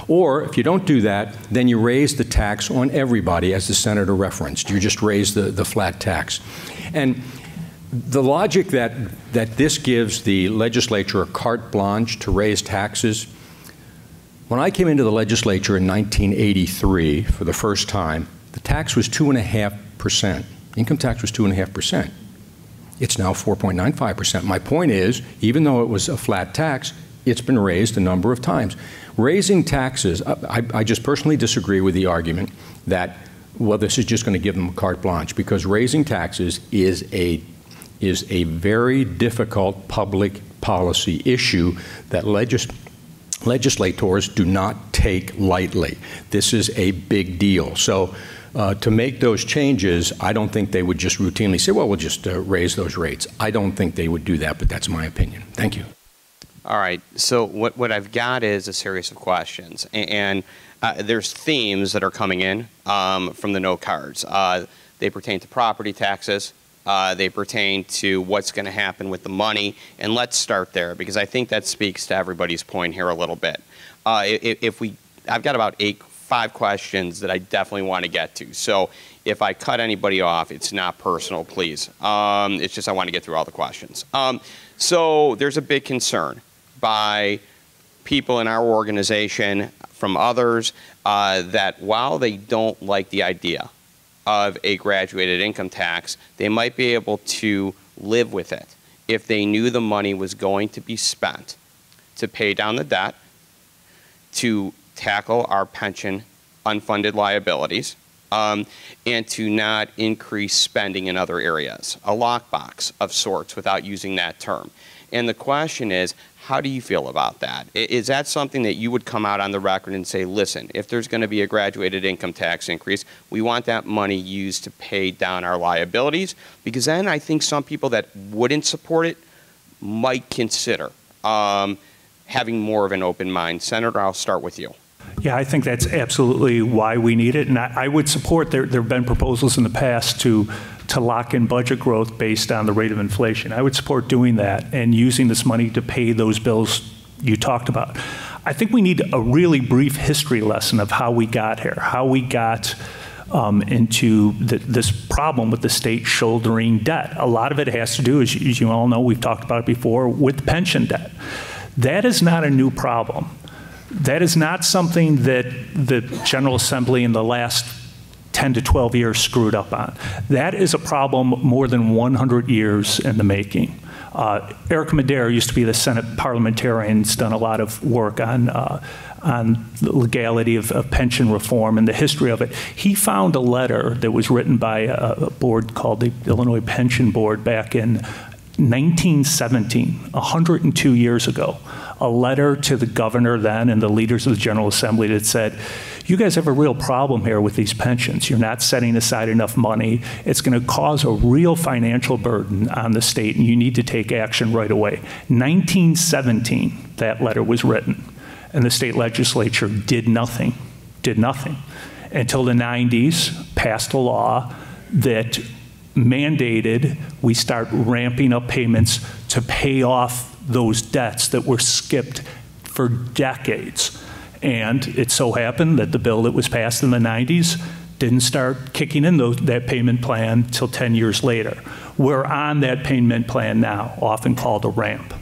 Or if you don't do that, then you raise the tax on everybody, as the senator referenced. You just raise the flat tax. And the logic that this gives the legislature a carte blanche to raise taxes, when I came into the legislature in 1983 for the first time, the tax was 2.5%. Income tax was 2.5%. It's now 4.95%. My point is, even though it was a flat tax, it's been raised a number of times. Raising taxes, I just personally disagree with the argument that, well, this is just going to give them carte blanche, because raising taxes is a very difficult public policy issue that legislators do not take lightly. This is a big deal. So to make those changes, I don't think they would just routinely say, well, we'll just raise those rates. I don't think they would do that, but that's my opinion. Thank you. All right. So what I've got is a series of questions, and there's themes that are coming in from the note cards. They pertain to property taxes. They pertain to what's going to happen with the money. And let's start there, because I think that speaks to everybody's point here a little bit. I've got about 5 questions that I definitely want to get to. So if I cut anybody off, it's not personal, please. It's just I want to get through all the questions. So there's a big concern by people in our organization, from others, that while they don't like the idea of a graduated income tax, they might be able to live with it if they knew the money was going to be spent to pay down the debt, to tackle our pension unfunded liabilities, and to not increase spending in other areas, a lockbox of sorts without using that term. And the question is, how do you feel about that? Is that something that you would come out on the record and say, listen, if there's going to be a graduated income tax increase, we want that money used to pay down our liabilities? Because then I think some people that wouldn't support it might consider having more of an open mind. Senator, I'll start with you. Yeah, I think that's absolutely why we need it. And I would support, there have been proposals in the past to lock in budget growth based on the rate of inflation. I would support doing that and using this money to pay those bills you talked about. I think we need a really brief history lesson of how we got here, how we got into this problem with the state shouldering debt. A lot of it has to do, as you all know, we've talked about it before, with pension debt. That is not a new problem. That is not something that the General Assembly in the last 10 to 12 years screwed up on. That is a problem more than 100 years in the making. Eric Madera used to be the Senate parliamentarian, has done a lot of work on the legality of pension reform and the history of it. He found a letter that was written by a board called the Illinois Pension Board back in 1917, 102 years ago, a letter to the governor then and the leaders of the General Assembly that said, you guys have a real problem here with these pensions. You're not setting aside enough money. It's going to cause a real financial burden on the state, and you need to take action right away. 1917, that letter was written, and the state legislature did nothing until the 90s, passed a law that mandated we start ramping up payments to pay off those debts that were skipped for decades. And it so happened that the bill that was passed in the 90s didn't start kicking in that payment plan till 10 years later. We're on that payment plan now, often called a ramp.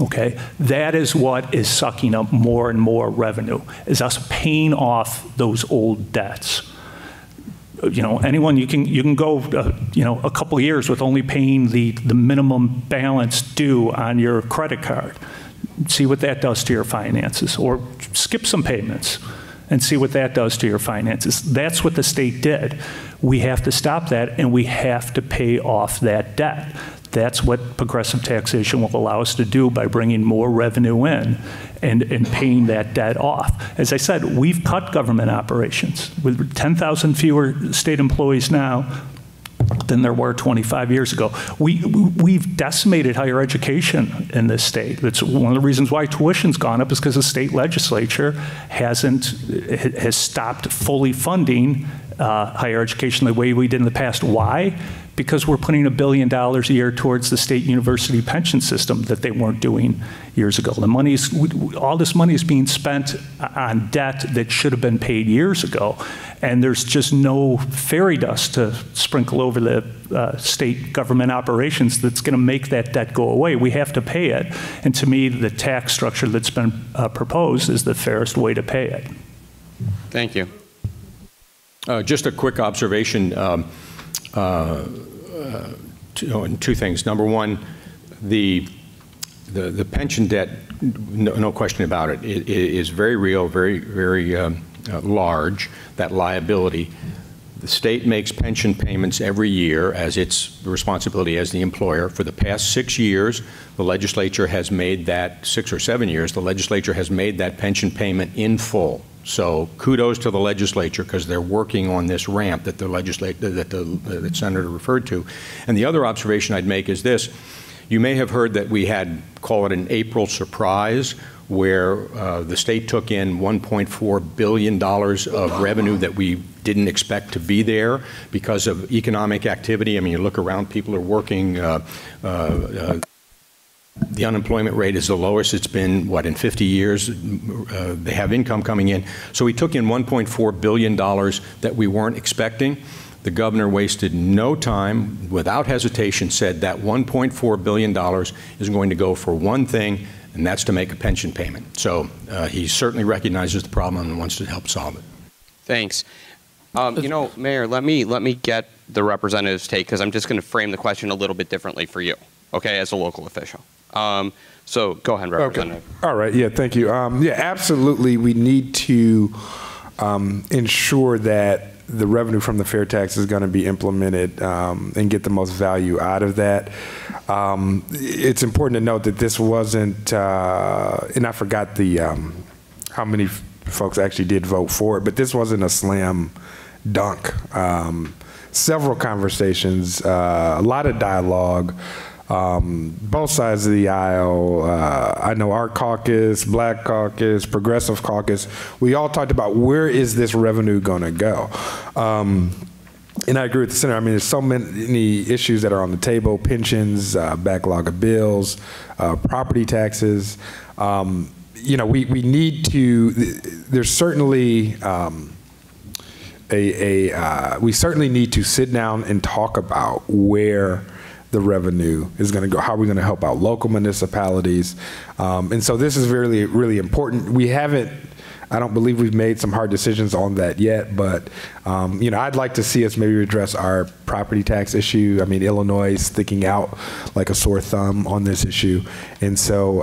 Okay, that is what is sucking up more and more revenue, is us paying off those old debts. You know, anyone, you can go, you know, a couple of years with only paying the minimum balance due on your credit card. See what that does to your finances, or skip some payments and see what that does to your finances. That's what the state did. We have to stop that, and we have to pay off that debt. That's what progressive taxation will allow us to do by bringing more revenue in and paying that debt off. As I said, we've cut government operations. With 10,000 fewer state employees now than there were 25 years ago. We've decimated higher education in this state. That's one of the reasons why tuition's gone up, is because the state legislature has stopped fully funding higher education the way we did in the past. Why? Because we're putting $1 billion a year towards the state university pension system that they weren't doing years ago. All this money is being spent on debt that should have been paid years ago, and there's just no fairy dust to sprinkle over the state government operations that's going to make that debt go away. We have to pay it, and to me, the tax structure that's been proposed is the fairest way to pay it. Thank you. Just a quick observation. Two things. Number one, the pension debt, no question about it, it is very real, very large, that liability. The state makes pension payments every year as its responsibility as the employer. For the past 6 years, the legislature has made that, 6 or 7 years, the legislature has made that pension payment in full. So kudos to the legislature, because they're working on this ramp that the senator referred to. And the other observation I'd make is this. You may have heard that we had, call it an April surprise, where the state took in $1.4 billion of revenue that we didn't expect to be there because of economic activity. I mean, you look around, people are working. The unemployment rate is the lowest it's been, what, in 50 years. They have income coming in. So we took in $1.4 billion that we weren't expecting. The governor wasted no time, without hesitation, said that $1.4 billion is going to go for one thing, and that's to make a pension payment. So he certainly recognizes the problem and wants to help solve it. Thanks. You know, Mayor, let me get the representative's take, because I'm just going to frame the question a little bit differently for you, okay, as a local official. So go ahead, Representative. Okay. All right. Yeah, thank you. Yeah, absolutely. We need to ensure that the revenue from the fair tax is going to be implemented and get the most value out of that. It's important to note that this wasn't, and I forgot the how many folks actually did vote for it, but this wasn't a slam dunk. Several conversations, a lot of dialogue. Both sides of the aisle. I know our caucus, Black Caucus, Progressive Caucus, we all talked about where is this revenue going to go. And I agree with the senator. I mean, there's so many issues that are on the table: pensions, backlog of bills, property taxes. You know, we need to. There's certainly we certainly need to sit down and talk about where the revenue is going to go, how we're going to help out local municipalities. And so this is really, really important. We haven't, I don't believe we've made some hard decisions on that yet, but you know, I'd like to see us maybe address our property tax issue. I mean, Illinois is sticking out like a sore thumb on this issue. And so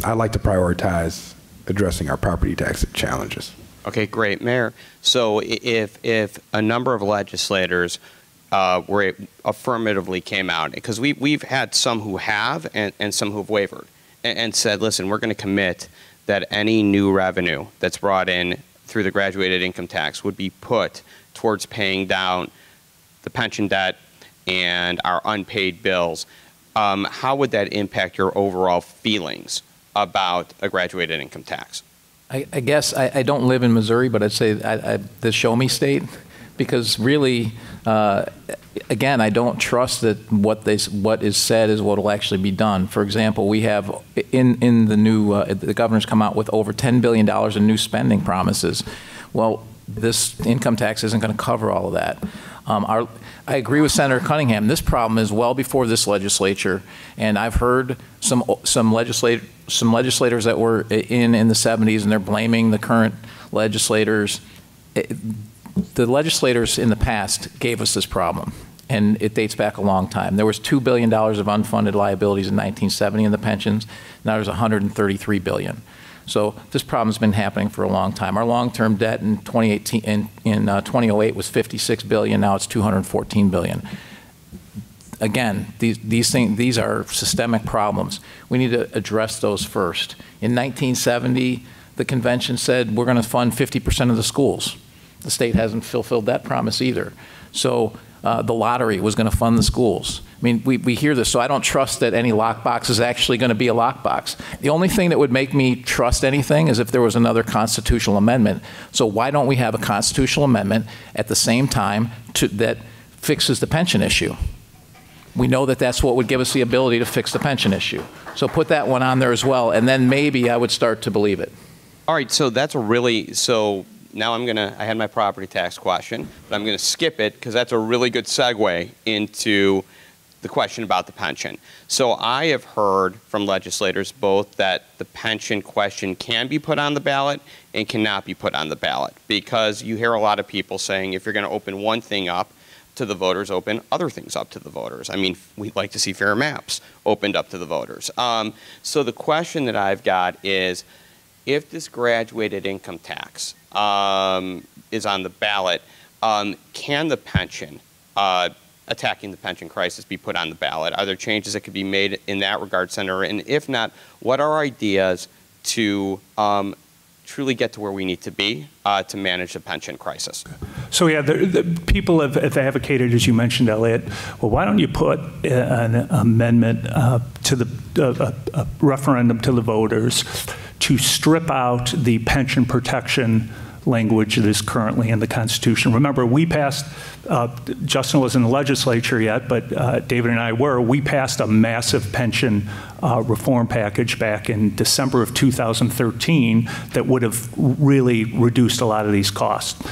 I'd like to prioritize addressing our property tax challenges. Okay, great, Mayor. So if a number of legislators where it affirmatively came out, because we've had some who have and some who've wavered and said, listen, we're going to commit that any new revenue that's brought in through the graduated income tax would be put towards paying down the pension debt and our unpaid bills. How would that impact your overall feelings about a graduated income tax? I guess I don't live in Missouri, but I'd say the show me state. Because really, again, I don't trust that what is said is what will actually be done. For example, we have in the new, the governor's come out with over $10 billion in new spending promises. Well, this income tax isn't going to cover all of that. I agree with Senator Cunningham. This problem is well before this legislature, and I've heard some legislators that were in the 70s, and they're blaming the current legislators. The legislators in the past gave us this problem, and it dates back a long time. There was $2 billion of unfunded liabilities in 1970 in the pensions. Now there's $133 billion. So this problem's been happening for a long time. Our long-term debt in 2008 was $56 billion. Now it's $214 billion. Again, these are systemic problems. We need to address those first. In 1970, the convention said we're going to fund 50% of the schools. The state hasn't fulfilled that promise either. So the lottery was going to fund the schools. I mean, we hear this, so I don't trust that any lockbox is actually going to be a lockbox. The only thing that would make me trust anything is if there was another constitutional amendment. So why don't we have a constitutional amendment at the same time that fixes the pension issue? We know that that's what would give us the ability to fix the pension issue. So put that one on there as well, and then maybe I would start to believe it. All right, so that's a really, so now I had my property tax question, but I'm going to skip it because that's a really good segue into the question about the pension. So I have heard from legislators both that the pension question can be put on the ballot and cannot be put on the ballot, because you hear a lot of people saying if you're going to open one thing up to the voters, open other things up to the voters. I mean, we'd like to see fair maps opened up to the voters. So the question that I've got is, if this graduated income tax is on the ballot, can the pension, attacking the pension crisis, be put on the ballot? Are there changes that could be made in that regard, Senator? And if not, what are ideas to truly get to where we need to be to manage the pension crisis? So yeah, the people have advocated, as you mentioned, Elliot, well, why don't you put an amendment to a referendum to the voters to strip out the pension protection language that is currently in the Constitution. Remember, we passed, Justin wasn't in the legislature yet, but David and I were, we passed a massive pension reform package back in December of 2013 that would have really reduced a lot of these costs.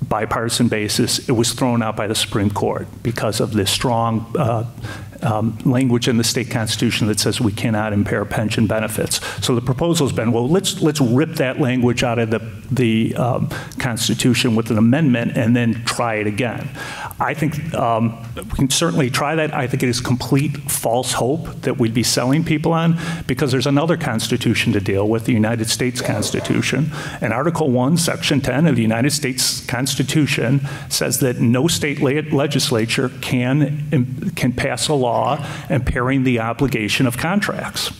Bipartisan basis, it was thrown out by the Supreme Court because of the strong language in the state constitution that says we cannot impair pension benefits. So the proposal's been, well, let's rip that language out of the Constitution with an amendment and then try it again. I think we can certainly try that. I think it is complete false hope that we'd be selling people on, because there's another Constitution to deal with, the United States Constitution. And Article 1, Section 10 of the United States Constitution says that no state legislature can pass a law impairing the obligation of contracts.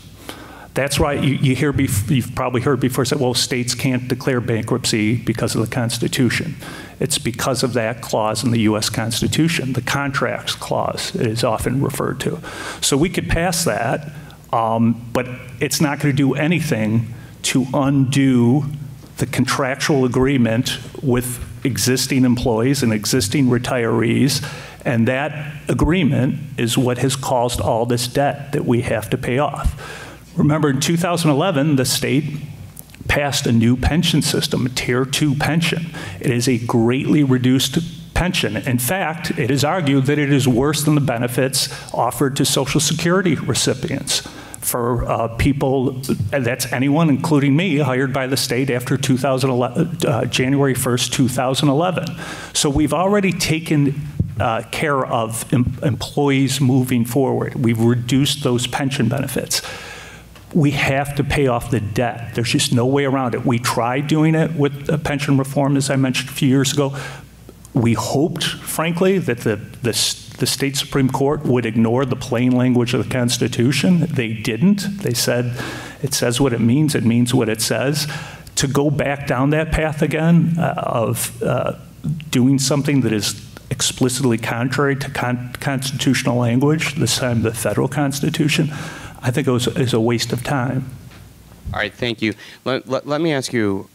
That's why you've probably heard before said, well, states can't declare bankruptcy because of the Constitution. It's because of that clause in the U.S. Constitution. The contracts clause is often referred to. So we could pass that, but it's not going to do anything to undo the contractual agreement with existing employees and existing retirees. And that agreement is what has caused all this debt that we have to pay off. Remember, in 2011, the state passed a new pension system, a Tier 2 pension. It is a greatly reduced pension. In fact, it is argued that it is worse than the benefits offered to Social Security recipients for people, that's anyone, including me, hired by the state after January 1st, 2011. So we've already taken care of employees moving forward. We've reduced those pension benefits. We have to pay off the debt. There's just no way around it. We tried doing it with pension reform, as I mentioned a few years ago. We hoped, frankly, that the state Supreme Court would ignore the plain language of the Constitution. They didn't. They said, it says what it means what it says. To go back down that path again of doing something that is explicitly contrary to constitutional language, this time the federal Constitution, I think it is a waste of time. All right, thank you. Let me ask you,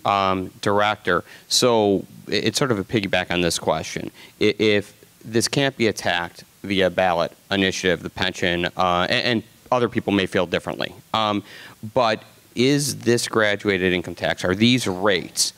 Director, so it's sort of a piggyback on this question. If this can't be attacked via ballot initiative, the pension, and other people may feel differently, but is this graduated income tax, are these rates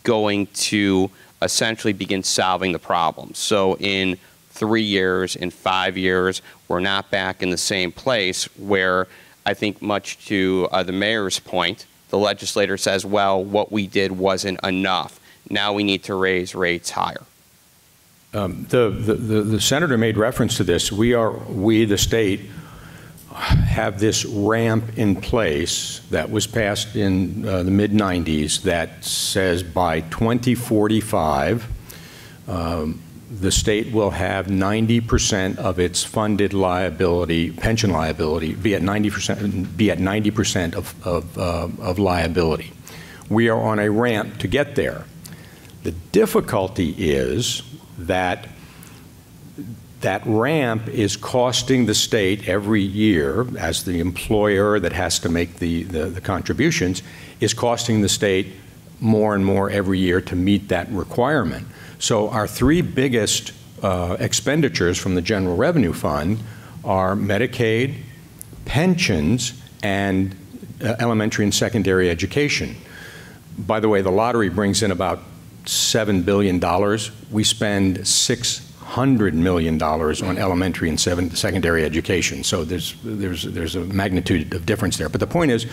going to essentially begin solving the problem? So in 3 years, in 5 years, we're not back in the same place where I think much to the mayor's point, the legislator says, well, what we did wasn't enough. Now we need to raise rates higher. The senator made reference to this. We, the state, have this ramp in place that was passed in the mid-90s that says by 2045, the state will have 90% of its funded liability, pension liability, be at 90% of liability. We are on a ramp to get there. The difficulty is that that ramp is costing the state every year, as the employer that has to make the contributions, is costing the state more and more every year to meet that requirement. So our three biggest expenditures from the General Revenue Fund are Medicaid, pensions, and elementary and secondary education. By the way, the lottery brings in about $7 billion. We spend $600 million on elementary and secondary education. So there's a magnitude of difference there. But the point is,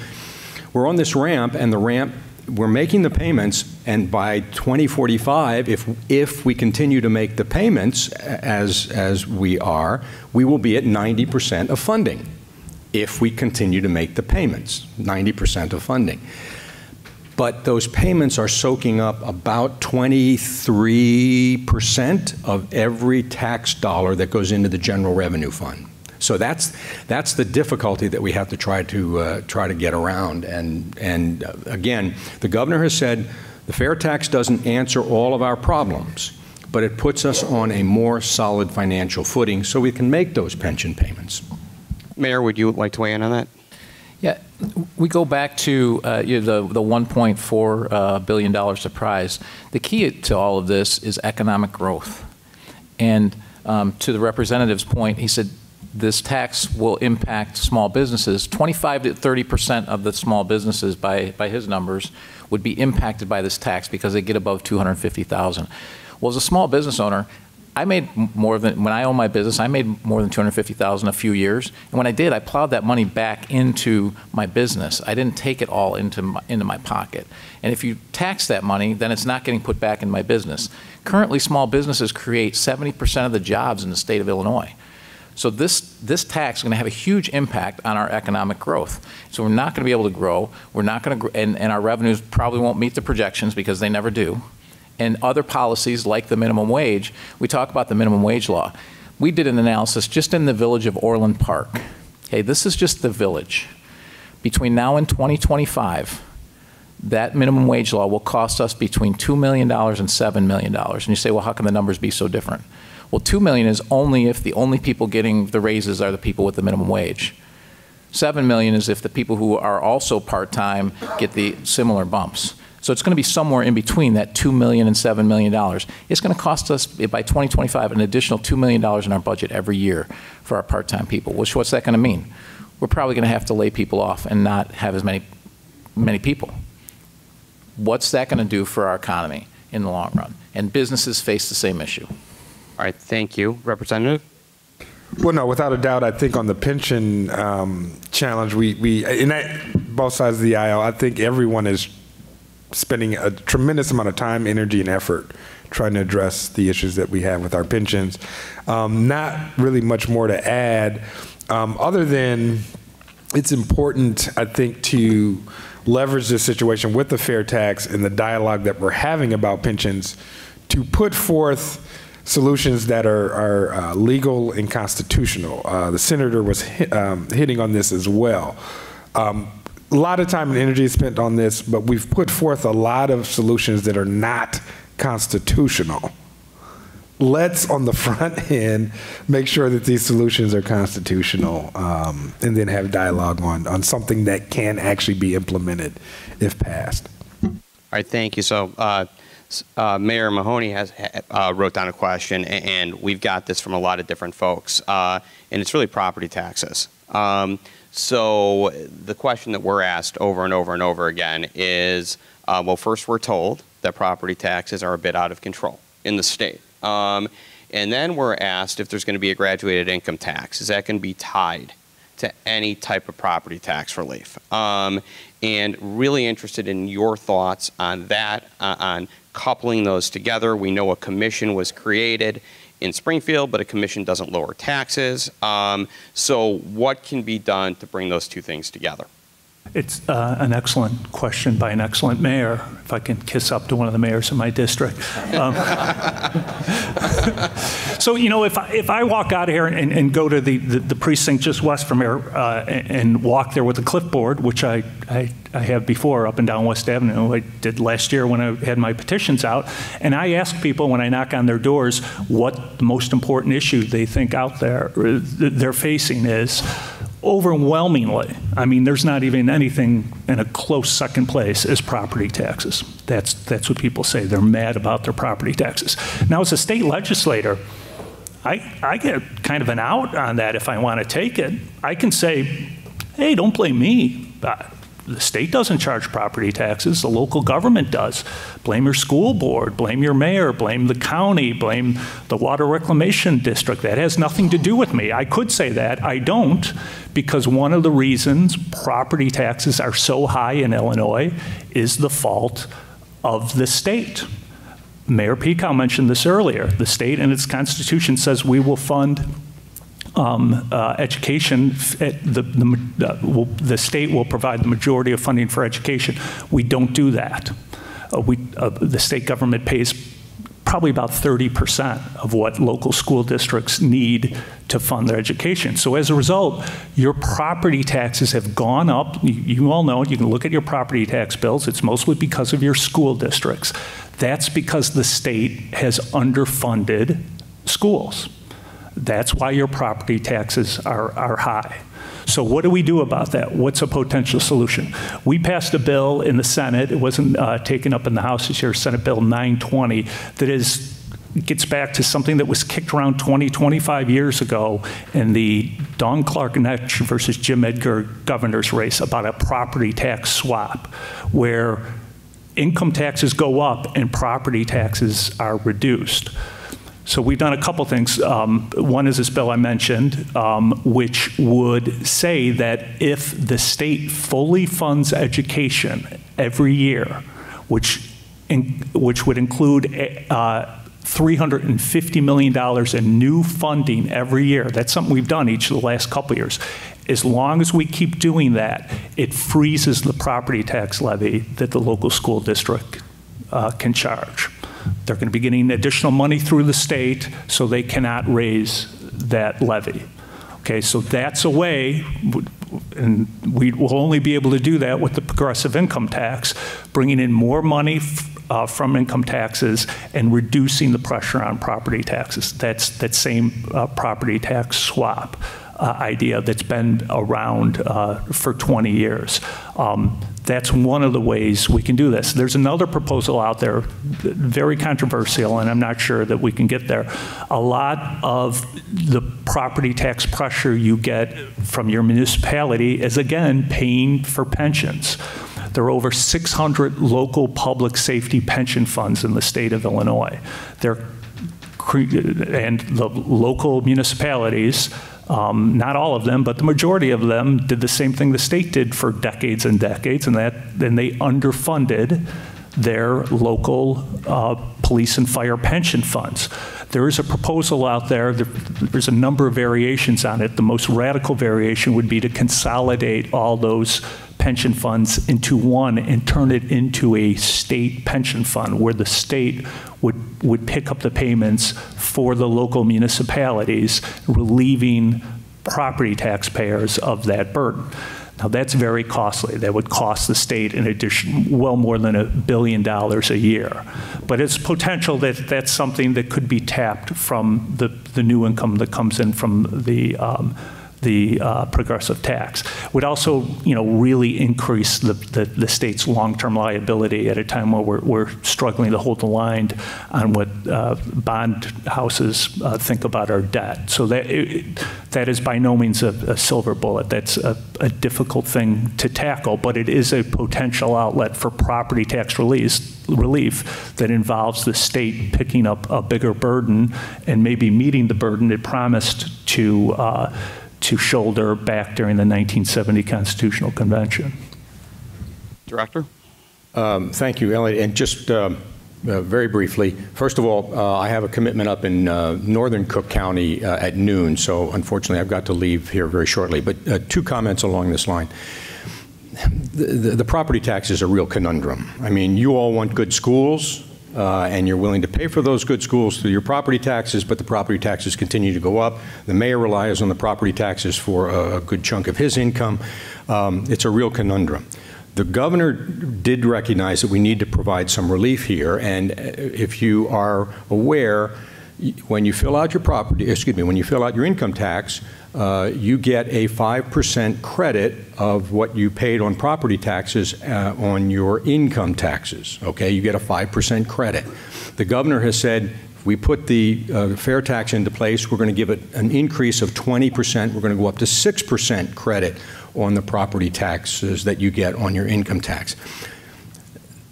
we're on this ramp, and the ramp, we're making the payments, and by 2045, if we continue to make the payments as we are, we will be at 90% of funding. If we continue to make the payments, 90% of funding. But those payments are soaking up about 23% of every tax dollar that goes into the General Revenue Fund. So that's the difficulty that we have to try to get around. And again, the governor has said the fair tax doesn't answer all of our problems, but it puts us on a more solid financial footing so we can make those pension payments. Mayor, would you like to weigh in on that? Yeah, we go back to the $1.4 billion surprise. The key to all of this is economic growth. And to the representative's point, he said this tax will impact small businesses. 25 to 30% of the small businesses, by his numbers, would be impacted by this tax because they get above $250,000. Well, as a small business owner, I made more than, when I owned my business, I made more than $250,000 a few years. And when I did, I plowed that money back into my business. I didn't take it all into my pocket. And if you tax that money, then it's not getting put back in my business. Currently, small businesses create 70% of the jobs in the state of Illinois. So this tax is going to have a huge impact on our economic growth. So we're not going to be able to grow. We're not going to, and our revenues probably won't meet the projections because they never do. And other policies like the minimum wage, we talk about the minimum wage law. We did an analysis just in the village of Orland Park. Okay, this is just the village. Between now and 2025, that minimum wage law will cost us between $2 million and $7 million. And you say, well, how can the numbers be so different? Well, $2 million is only if the only people getting the raises are the people with the minimum wage. $7 million is if the people who are also part-time get the similar bumps. So it's going to be somewhere in between that $2 million and $7 million. It's going to cost us, by 2025, an additional $2 million in our budget every year for our part-time people. What's that going to mean? We're probably going to have to lay people off and not have as many people. What's that going to do for our economy in the long run? And businesses face the same issue. All right, thank you. Representative? Well, no, without a doubt, I think on the pension challenge, we in both sides of the aisle, I think everyone is spending a tremendous amount of time, energy, and effort trying to address the issues that we have with our pensions. Not really much more to add, other than it's important, I think, to leverage this situation with the fair tax and the dialogue that we're having about pensions to put forth solutions that are legal and constitutional. The senator was hitting on this as well. A lot of time and energy is spent on this, but we've put forth a lot of solutions that are not constitutional. Let's, on the front end, make sure that these solutions are constitutional, and then have dialogue on something that can actually be implemented if passed. All right, thank you. So Mayor Mahoney has wrote down a question, and we've got this from a lot of different folks, and it's really property taxes. So the question that we're asked over and over and over again is, well, first we're told that property taxes are a bit out of control in the state. And then we're asked if there's going to be a graduated income tax. Is that going to be tied to any type of property tax relief? And really interested in your thoughts on that, on coupling those together. We know a commission was created, in Springfield, but a commission doesn't lower taxes. So what can be done to bring those two things together? It's an excellent question by an excellent mayor, if I can kiss up to one of the mayors in my district. So, you know, if I walk out of here and go to the precinct just west from here and walk there with a clipboard, which I have before up and down West Avenue, I did last year when I had my petitions out, and I ask people when I knock on their doors what the most important issue they think out there they're facing is. Overwhelmingly, I mean, there's not even anything in a close second place is property taxes. That's what people say. They're mad about their property taxes. Now, as a state legislator, I get kind of an out on that if I want to take it. I can say, hey, don't blame me. The state doesn't charge property taxes. The local government does. Blame your school board, blame your mayor, blame the county, blame the water reclamation district. That has nothing to do with me. I could say that. I don't, because one of the reasons property taxes are so high in Illinois is the fault of the state. Mayor Pekow mentioned this earlier. The state in its constitution says we will fund education. The state will provide the majority of funding for education. We don't do that. The state government pays probably about 30% of what local school districts need to fund their education. So as a result, your property taxes have gone up. You all know, you can look at your property tax bills. It's mostly because of your school districts. That's because the state has underfunded schools. That's why your property taxes are high. So what do we do about that? What's a potential solution? We passed a bill in the Senate. It wasn't taken up in the House this year, Senate Bill 920, that gets back to something that was kicked around 20, 25 years ago in the Dawn Clark-Netsch versus Jim Edgar governor's race about a property tax swap, where income taxes go up and property taxes are reduced. So we've done a couple things. One is this bill I mentioned, which would say that if the state fully funds education every year, which would include $350 million in new funding every year, that's something we've done each of the last couple of years. As long as we keep doing that, it freezes the property tax levy that the local school district can charge. They're going to be getting additional money through the state, so they cannot raise that levy. Okay, so that's a way, and we will only be able to do that with the progressive income tax, bringing in more money from income taxes and reducing the pressure on property taxes. That's that same property tax swap idea that's been around for 20 years. That's one of the ways we can do this. There's another proposal out there, very controversial, and I'm not sure that we can get there. A lot of the property tax pressure you get from your municipality is, again, paying for pensions. There are over 600 local public safety pension funds in the state of Illinois. And the local municipalities, not all of them, but the majority of them did the same thing the state did for decades and decades, and then they underfunded their local police and fire pension funds. There is a proposal out there, there's a number of variations on it. The most radical variation would be to consolidate all those pension funds into one and turn it into a state pension fund where the state would pick up the payments for the local municipalities, relieving property taxpayers of that burden. Now that's very costly. That would cost the state in addition well more than $1 billion a year. But it's potential that that's something that could be tapped from the new income that comes in from the progressive tax. Would also, really increase the state's long-term liability at a time where we're struggling to hold the line on what bond houses think about our debt. So that is by no means a silver bullet. That's a difficult thing to tackle, but it is a potential outlet for property tax relief that involves the state picking up a bigger burden and maybe meeting the burden it promised to shoulder back during the 1970 Constitutional Convention. Director? Thank you, Elliot. And just Very briefly, first of all, I have a commitment up in northern Cook County at noon, so unfortunately I've got to leave here very shortly. But 2 comments along this line. The property tax is a real conundrum. I mean, you all want good schools, and you're willing to pay for those good schools through your property taxes, but the property taxes continue to go up. The mayor relies on the property taxes for a good chunk of his income. It's a real conundrum. The governor did recognize that we need to provide some relief here, and if you are aware, when you fill out your when you fill out your income tax, you get a 5% credit of what you paid on property taxes on your income taxes. Okay, you get a 5% credit. The governor has said, if we put the fair tax into place, we're going to give it an increase of 20%. We're going to go up to 6% credit on the property taxes that you get on your income tax.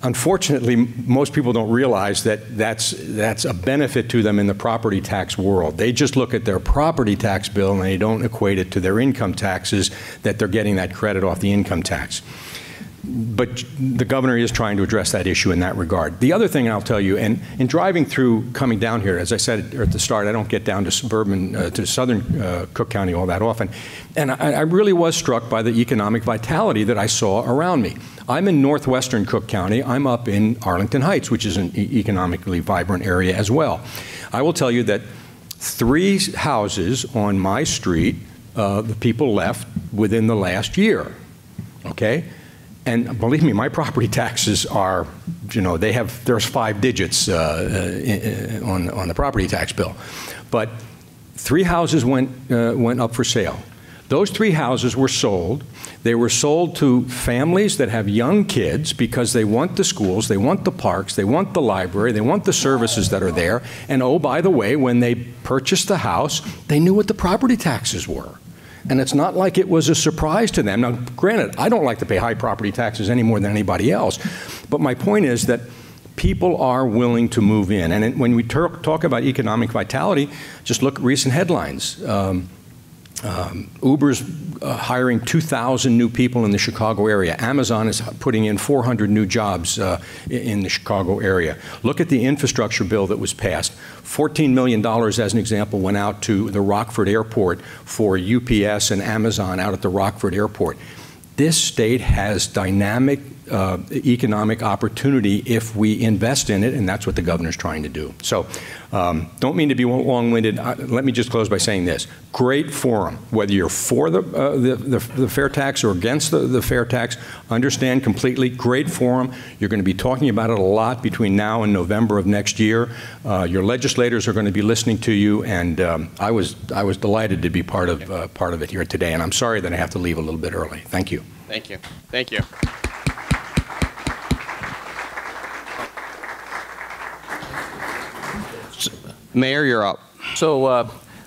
Unfortunately, most people don't realize that that's a benefit to them in the property tax world. They just look at their property tax bill and they don't equate it to their income taxes, that they're getting that credit off the income tax. But the governor is trying to address that issue in that regard. The other thing I'll tell you, and in driving through, coming down here, as I said at the start, I don't get down to to southern Cook County all that often, and I really was struck by the economic vitality that I saw around me. I'm in northwestern Cook County. I'm up in Arlington Heights, which is an economically vibrant area as well. I will tell you that 3 houses on my street, the people left within the last year, okay? And believe me, my property taxes are, you know, there's 5 digits on the property tax bill. But 3 houses went up for sale. Those 3 houses were sold. They were sold to families that have young kids because they want the schools, they want the parks, they want the library, they want the services that are there. And oh, by the way, when they purchased the house, they knew what the property taxes were. And it's not like it was a surprise to them. Now, granted, I don't like to pay high property taxes any more than anybody else. But my point is that people are willing to move in. And when we talk about economic vitality, just look at recent headlines. Uber's hiring 2,000 new people in the Chicago area. Amazon is putting in 400 new jobs in the Chicago area. Look at the infrastructure bill that was passed. $14 million, as an example, went out to the Rockford Airport for UPS and Amazon out at the Rockford Airport. This state has dynamic economic opportunity if we invest in it, and that's what the governor's trying to do. So don't mean to be long-winded. Let me just close by saying this. Great forum. Whether you're for the fair tax or against the fair tax, understand completely. Great forum. You're going to be talking about it a lot between now and November of next year. Your legislators are going to be listening to you, and I was delighted to be part of it here today, and I'm sorry that I have to leave a little bit early. Thank you. Thank you. Thank you. Mayor, you're up. So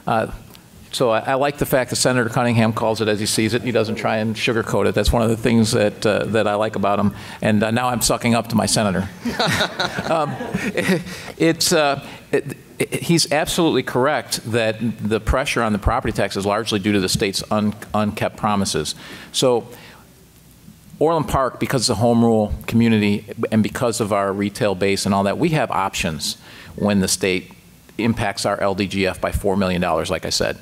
I like the fact that Senator Cunningham calls it as he sees it. He doesn't try and sugarcoat it. That's one of the things that I like about him. And now I'm sucking up to my senator. He's absolutely correct that the pressure on the property tax is largely due to the state's unkept promises. So Orland Park, because it's a home rule community and because of our retail base and all that, we have options when the state impacts our LDGF by $4 million, like I said.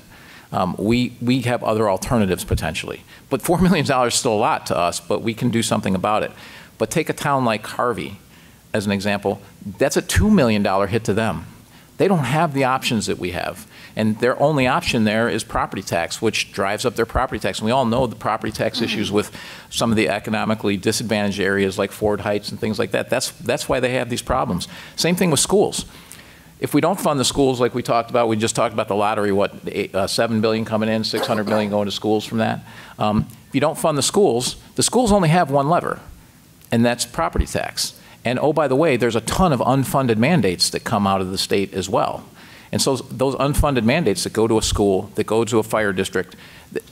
We have other alternatives potentially. But $4 million is still a lot to us, but we can do something about it. But take a town like Harvey as an example. That's a $2 million hit to them. They don't have the options that we have. And their only option there is property tax, which drives up their property tax. And we all know the property tax issues with some of the economically disadvantaged areas like Ford Heights and things like that. That's why they have these problems. Same thing with schools. If we don't fund the schools like we talked about, we just talked about the lottery, what, $7 billion coming in, $600 million going to schools from that. If you don't fund the schools only have one lever, and that's property tax. And oh, by the way, there's a ton of unfunded mandates that come out of the state as well. And so those unfunded mandates that go to a school, that go to a fire district,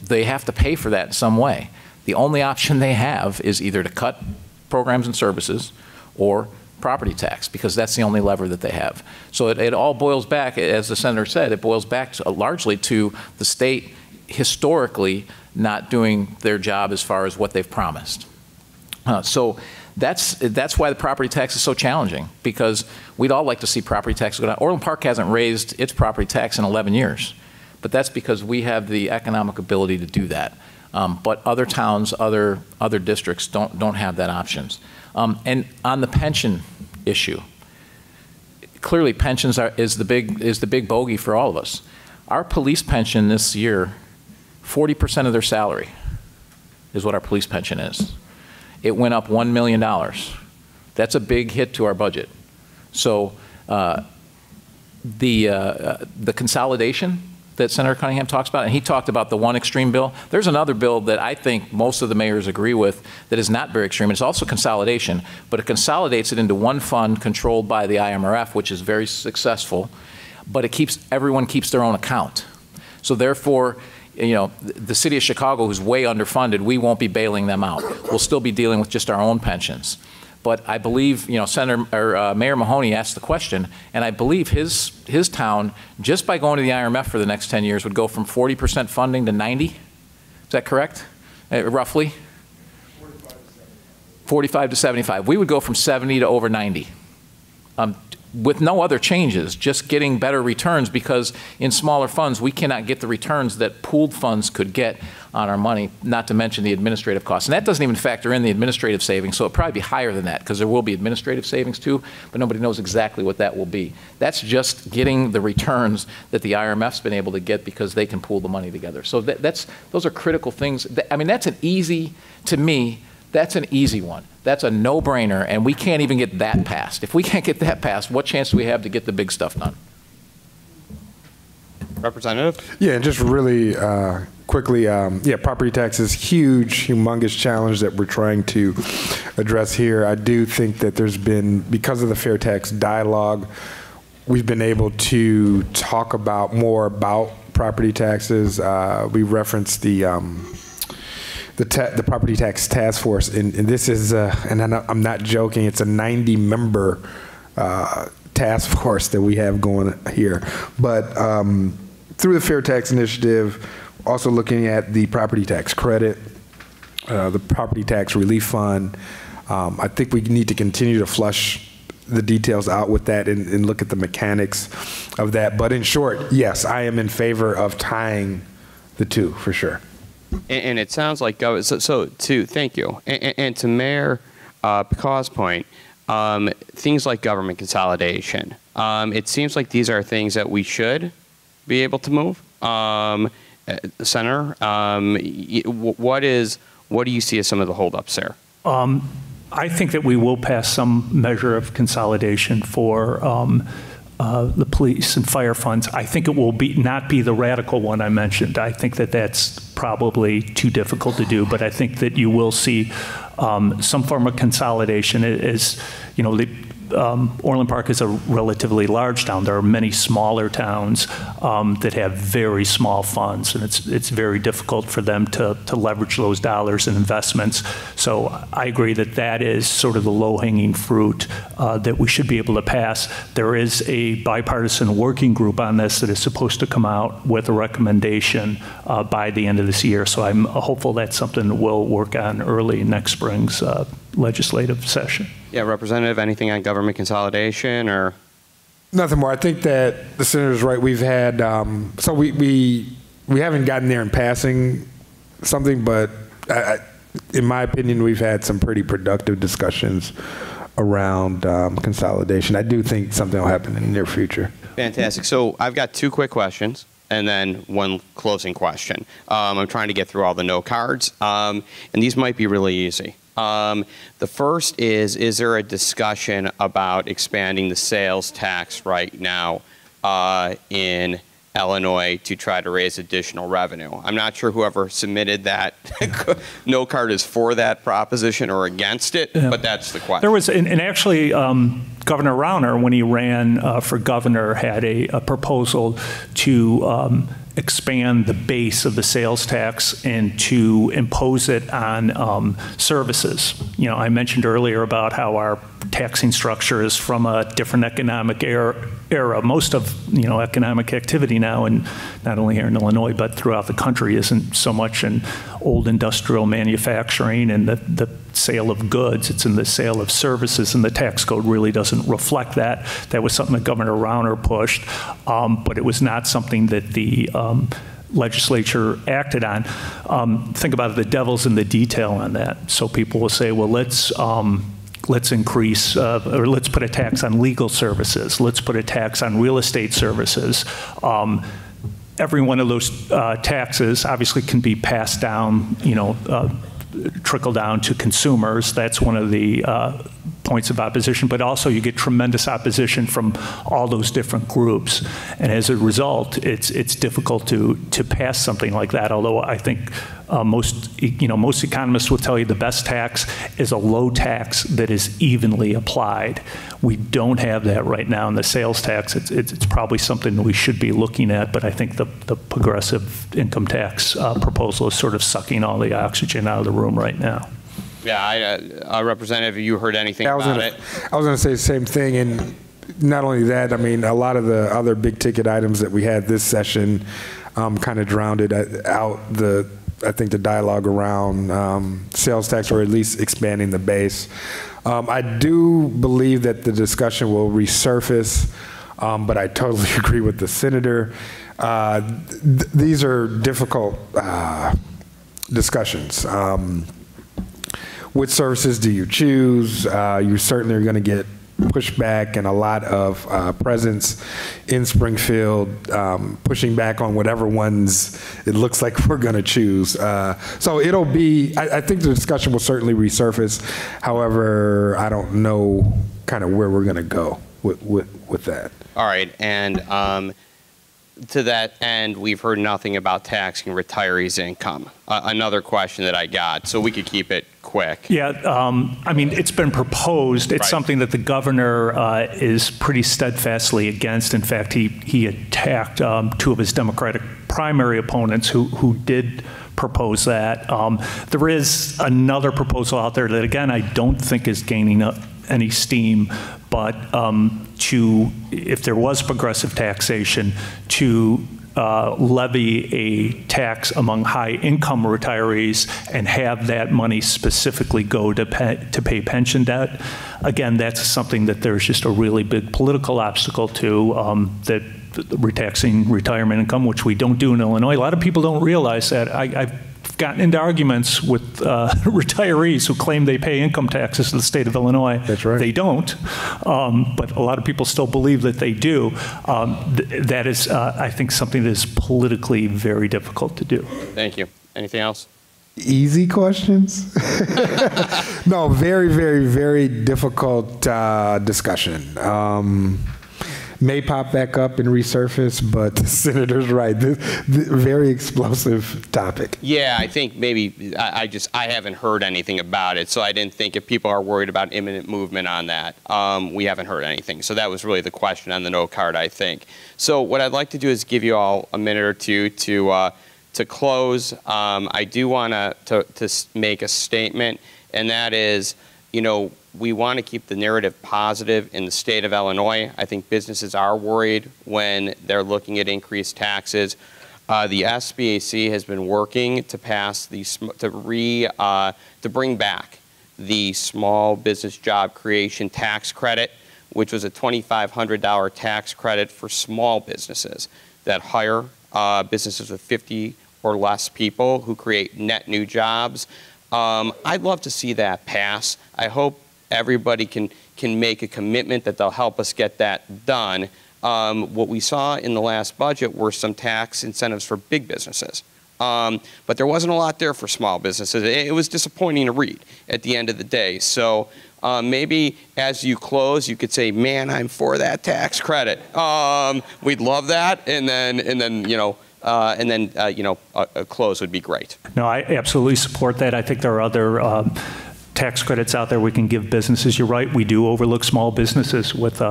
they have to pay for that in some way. The only option they have is either to cut programs and services or property tax, because that's the only lever that they have. So it all boils back, as the senator said, it boils back to, largely to the state historically not doing their job as far as what they've promised. So That's why the property tax is so challenging, because we'd all like to see property taxes go down. Orland Park hasn't raised its property tax in 11 years, but that's because we have the economic ability to do that. But other towns, other districts don't have that options. And on the pension issue, clearly pensions is the big bogey for all of us. Our police pension this year, 40% of their salary is what our police pension is. It went up $1 million. That's a big hit to our budget. So the consolidation that Senator Cunningham talks about, and he talked about the one extreme bill. There's another bill that I think most of the mayors agree with that is not very extreme. It's also consolidation, but it consolidates it into one fund controlled by the IMRF, which is very successful, but everyone keeps their own account. So therefore, the city of Chicago, who's way underfunded, we won't be bailing them out. We'll still be dealing with just our own pensions. But I believe, Mayor Mahoney asked the question, and I believe his town, just by going to the IMRF for the next 10 years, would go from 40% funding to 90. Is that correct? Roughly? 45 to 75. We would go from 70 to over 90. With no other changes, just getting better returns, because in smaller funds, we cannot get the returns that pooled funds could get on our money, not to mention the administrative costs. And that doesn't even factor in the administrative savings, so it'll probably be higher than that, because there will be administrative savings too, but nobody knows exactly what that will be. That's just getting the returns that the IMF's been able to get because they can pool the money together. So those are critical things. I mean, that's an easy, to me, that's an easy one. That's a no-brainer, and we can't even get that passed. If we can't get that passed, what chance do we have to get the big stuff done? Representative? Yeah, and just really quickly, property tax is huge, humongous challenge that we're trying to address here. I do think that there's been, because of the fair tax dialogue, we've been able to talk more about property taxes. We referenced the property tax task force, and this is, and I'm not joking, it's a 90-member task force that we have going here. But through the Fair Tax Initiative, also looking at the property tax credit, the property tax relief fund, I think we need to continue to flush the details out with that and look at the mechanics of that. But in short, yes, I am in favor of tying the two, for sure. And it sounds like, thank you. And to Mayor Picaw's point, things like government consolidation, it seems like these are things that we should be able to move. Senator, what do you see as some of the holdups there? I think that we will pass some measure of consolidation for the police and fire funds. I think it will not be the radical one I mentioned. I think that that's probably too difficult to do, but I think that you will see some form of consolidation. As you know, Orland Park is a relatively large town. There are many smaller towns that have very small funds, and it's very difficult for them to leverage those dollars and investments. So I agree that that is sort of the low-hanging fruit that we should be able to pass. There is a bipartisan working group on this that is supposed to come out with a recommendation by the end of this year. So I'm hopeful that's something that we'll work on early next spring's legislative session. Yeah, Representative, anything on government consolidation or? Nothing more. I think that the senator's right. We've had, so we haven't gotten there in passing something, but in my opinion, we've had some pretty productive discussions around consolidation. I do think something will happen in the near future. Fantastic. So I've got two quick questions and then one closing question. I'm trying to get through all the no cards, and these might be really easy. The first is there a discussion about expanding the sales tax right now in Illinois to try to raise additional revenue? I'm not sure whoever submitted that no card is for that proposition or against it, but that's the question. There was, and actually, Governor Rauner, when he ran for governor, had a proposal to expand the base of the sales tax and to impose it on services. You know, I mentioned earlier about how our taxing structure is from a different economic era. Most of economic activity now, and not only here in Illinois but throughout the country, isn't so much in old industrial manufacturing and the sale of goods. It's in the sale of services, and the tax code really doesn't reflect that. That was something that Governor Rauner pushed, but it was not something that the legislature acted on. Think about it, the devil's in the detail on that. So people will say, well, let's increase, or let's put a tax on legal services. Let's put a tax on real estate services. Every one of those taxes obviously can be passed down, trickle down to consumers. That's one of the points of opposition, but also you get tremendous opposition from all those different groups. And as a result, it's difficult to pass something like that, although I think most economists will tell you the best tax is a low tax that is evenly applied. We don't have that right now in the sales tax. It's probably something that we should be looking at, but I think the progressive income tax proposal is sort of sucking all the oxygen out of the room right now. Yeah, Representative, you heard anything about it? I was going to say the same thing, and not only that, I mean, a lot of the other big ticket items that we had this session kind of drowned out I think the dialogue around sales tax, or at least expanding the base. I do believe that the discussion will resurface, but I totally agree with the senator. These are difficult discussions. Which services do you choose? You certainly are going to get pushback and a lot of presence in Springfield, pushing back on whatever ones it looks like we're going to choose. So it'll be, I think the discussion will certainly resurface. However, I don't know kind of where we're going to go with that. All right, and to that end, we've heard nothing about taxing retirees' income. Another question that I got, so we could keep it quick. Yeah, I mean, it's been proposed. It's something that the governor is pretty steadfastly against. In fact, he attacked two of his Democratic primary opponents who did propose that. There is another proposal out there that, again, I don't think is gaining any steam, but if there was progressive taxation, to levy a tax among high-income retirees and have that money specifically go to pay pension debt. Again, that's something that there's just a really big political obstacle to, that retaxing retirement income, which we don't do in Illinois. A lot of people don't realize that. I've gotten into arguments with retirees who claim they pay income taxes in the state of Illinois. That's right. They don't, but a lot of people still believe that they do. That is, I think, something that is politically very difficult to do. Thank you. Anything else? Easy questions? No, very, very, very difficult discussion. May pop back up and resurface, but the senator's right. This very explosive topic. Yeah, I think maybe I haven't heard anything about it, so I didn't think if people are worried about imminent movement on that. We haven't heard anything, so that was really the question on the note card, I think. So what I'd like to do is give you all a minute or two to close. I do want to make a statement, and that is, we want to keep the narrative positive in the state of Illinois. I think businesses are worried when they're looking at increased taxes. The SBAC has been working to pass to bring back the small business job creation tax credit, which was a $2,500 tax credit for small businesses that hire businesses with 50 or less people who create net new jobs. I'd love to see that pass. I hope everybody can make a commitment that they'll help us get that done. What we saw in the last budget were some tax incentives for big businesses. But there wasn't a lot there for small businesses. It was disappointing to read at the end of the day. So maybe as you close, you could say, man, I'm for that tax credit. We'd love that. And then a close would be great. No, I absolutely support that. I think there are other tax credits out there we can give businesses. You're right, we do overlook small businesses with a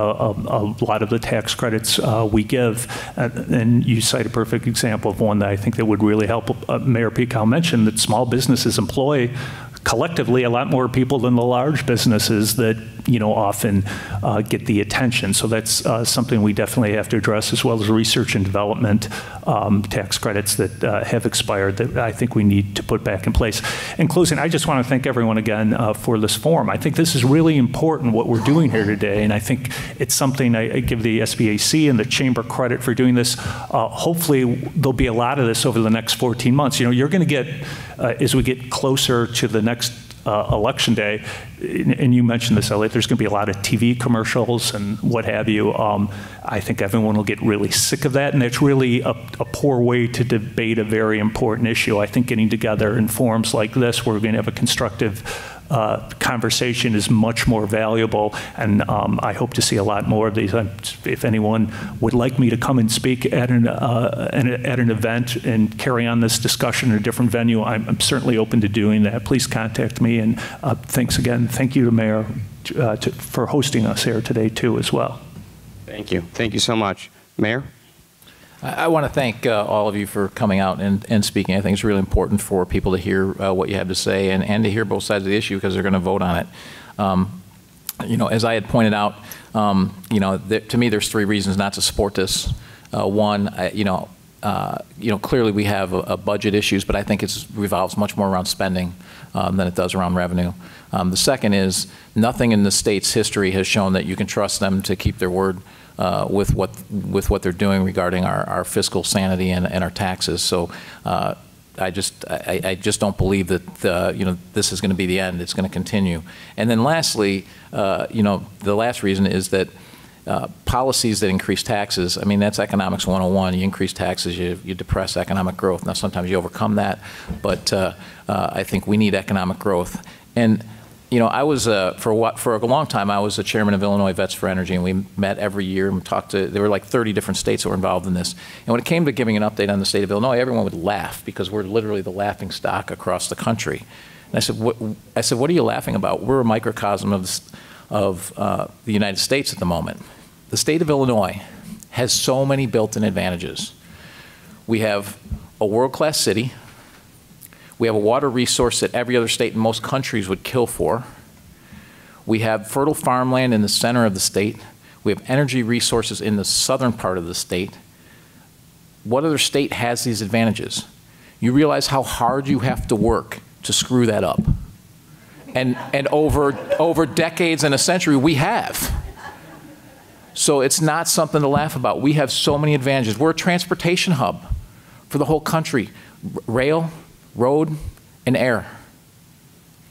lot of the tax credits we give. And you cite a perfect example of one that I think that would really help. Mayor Pekow mentioned that small businesses employ collectively a lot more people than the large businesses that, you know, often get the attention. So that's something we definitely have to address, as well as research and development tax credits that have expired that I think we need to put back in place. In closing, I just want to thank everyone again for this forum. I think this is really important what we're doing here today, and I think it's something I give the SBAC and the Chamber credit for doing this. Hopefully there'll be a lot of this over the next 14 months. You know, you're going to get, as we get closer to the next election day, and you mentioned this, Elliot, there's going to be a lot of TV commercials and what have you. I think everyone will get really sick of that, and it's really a poor way to debate a very important issue. I think getting together in forums like this where we're going to have a constructive conversation is much more valuable, and I hope to see a lot more of these. If anyone would like me to come and speak at an event and carry on this discussion in a different venue, I'm certainly open to doing that. Please contact me, and thanks again. Thank you to Mayor for hosting us here today too as well. Thank you. Thank you so much. Mayor? I want to thank all of you for coming out and speaking. I think it's really important for people to hear what you have to say and to hear both sides of the issue, because they're going to vote on it. You know, as I had pointed out, you know, to me there's 3 reasons not to support this. One, clearly we have budget issues, but I think it revolves much more around spending than it does around revenue. The second is nothing in the state's history has shown that you can trust them to keep their word with what they're doing regarding our fiscal sanity and our taxes. So I just don't believe that you know, this is going to be the end. It's going to continue. And then lastly, you know, the last reason is that policies that increase taxes, I mean, that's economics 101. You increase taxes, you depress economic growth. Now, sometimes you overcome that, but I think we need economic growth. And you know, I was, for a long time, I was the chairman of Illinois Vets for Energy, and we met every year and talked to, there were like 30 different states that were involved in this. And when it came to giving an update on the state of Illinois, everyone would laugh because we're literally the laughing stock across the country. And I said, what are you laughing about? We're a microcosm of the United States at the moment. The state of Illinois has so many built-in advantages. We have a world-class city. We have a water resource that every other state in most countries would kill for. We have fertile farmland in the center of the state. We have energy resources in the southern part of the state. What other state has these advantages? You realize how hard you have to work to screw that up. And over decades and a century, we have. So it's not something to laugh about. We have so many advantages. We're a transportation hub for the whole country. Rail, road, and air.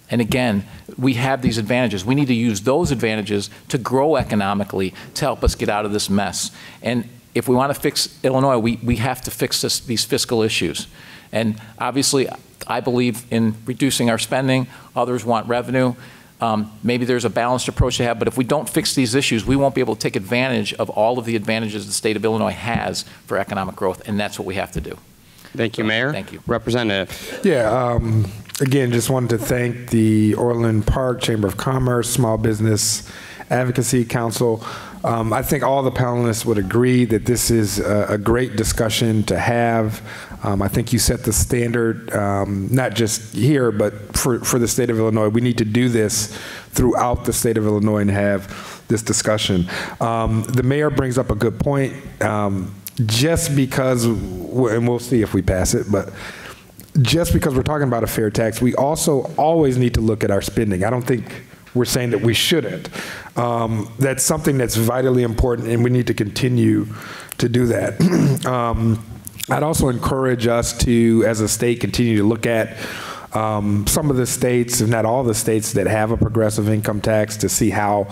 And again, we have these advantages. We need to use those advantages to grow economically to help us get out of this mess. And if we want to fix Illinois, we have to fix these fiscal issues. And obviously, I believe in reducing our spending. Others want revenue. Maybe there's a balanced approach to have, but if we don't fix these issues, we won't be able to take advantage of all of the advantages the state of Illinois has for economic growth, and that's what we have to do. Thank you, Mayor. Thank you. Representative. Yeah, again, just wanted to thank the Orland Park Chamber of Commerce, Small Business Advocacy Council. I think all the panelists would agree that this is a great discussion to have. I think you set the standard, not just here, but for the state of Illinois. We need to do this throughout the state of Illinois and have this discussion. The mayor brings up a good point. Just because, and we'll see if we pass it, but just because we're talking about a fair tax, we also always need to look at our spending. I don't think we're saying that we shouldn't. That's something that's vitally important, and we need to continue to do that. I'd also encourage us to, as a state, continue to look at some of the states, if not all the states, that have a progressive income tax to see how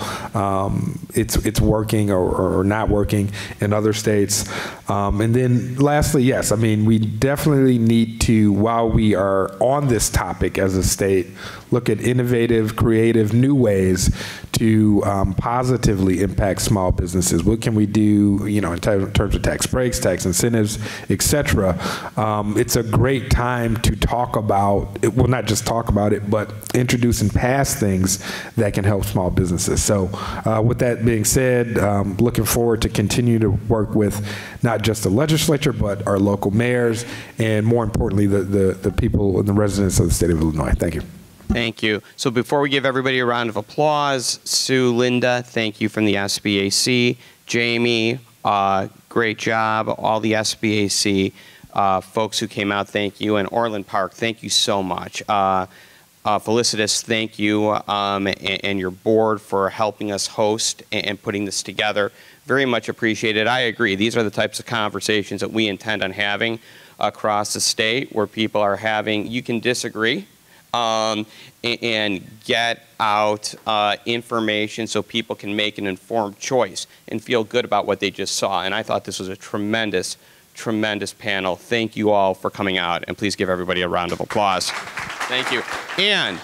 it's working or not working in other states. And then lastly, yes, I mean, we definitely need to, while we are on this topic as a state, look at innovative, creative, new ways to positively impact small businesses. What can we do, you know, in terms of tax breaks, tax incentives, et cetera. It's a great time to talk about, well, not just talk about it, but introduce and pass things that can help small businesses. So with that being said, looking forward to continue to work with not just the legislature, but our local mayors, and more importantly, the people and the residents of the state of Illinois. Thank you. Thank you. So before we give everybody a round of applause, Sue, Linda, thank you from the SBAC. Jamie, great job. All the SBAC folks who came out, thank you. And Orland Park, thank you so much. Felicitas, thank you, and your board for helping us host and putting this together. Very much appreciated. I agree. These are the types of conversations that we intend on having across the state, where people are having, you can disagree, and get out information so people can make an informed choice and feel good about what they just saw. And I thought this was a tremendous, tremendous panel. Thank you all for coming out, and please give everybody a round of applause. Thank you. And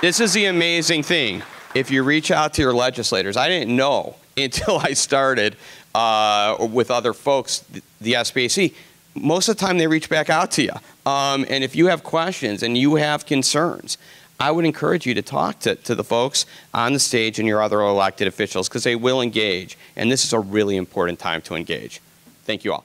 this is the amazing thing. If you reach out to your legislators, I didn't know until I started with other folks, the SBAC, most of the time they reach back out to you. And if you have questions and you have concerns, I would encourage you to talk to the folks on the stage and your other elected officials, because they will engage. And this is a really important time to engage. Thank you all.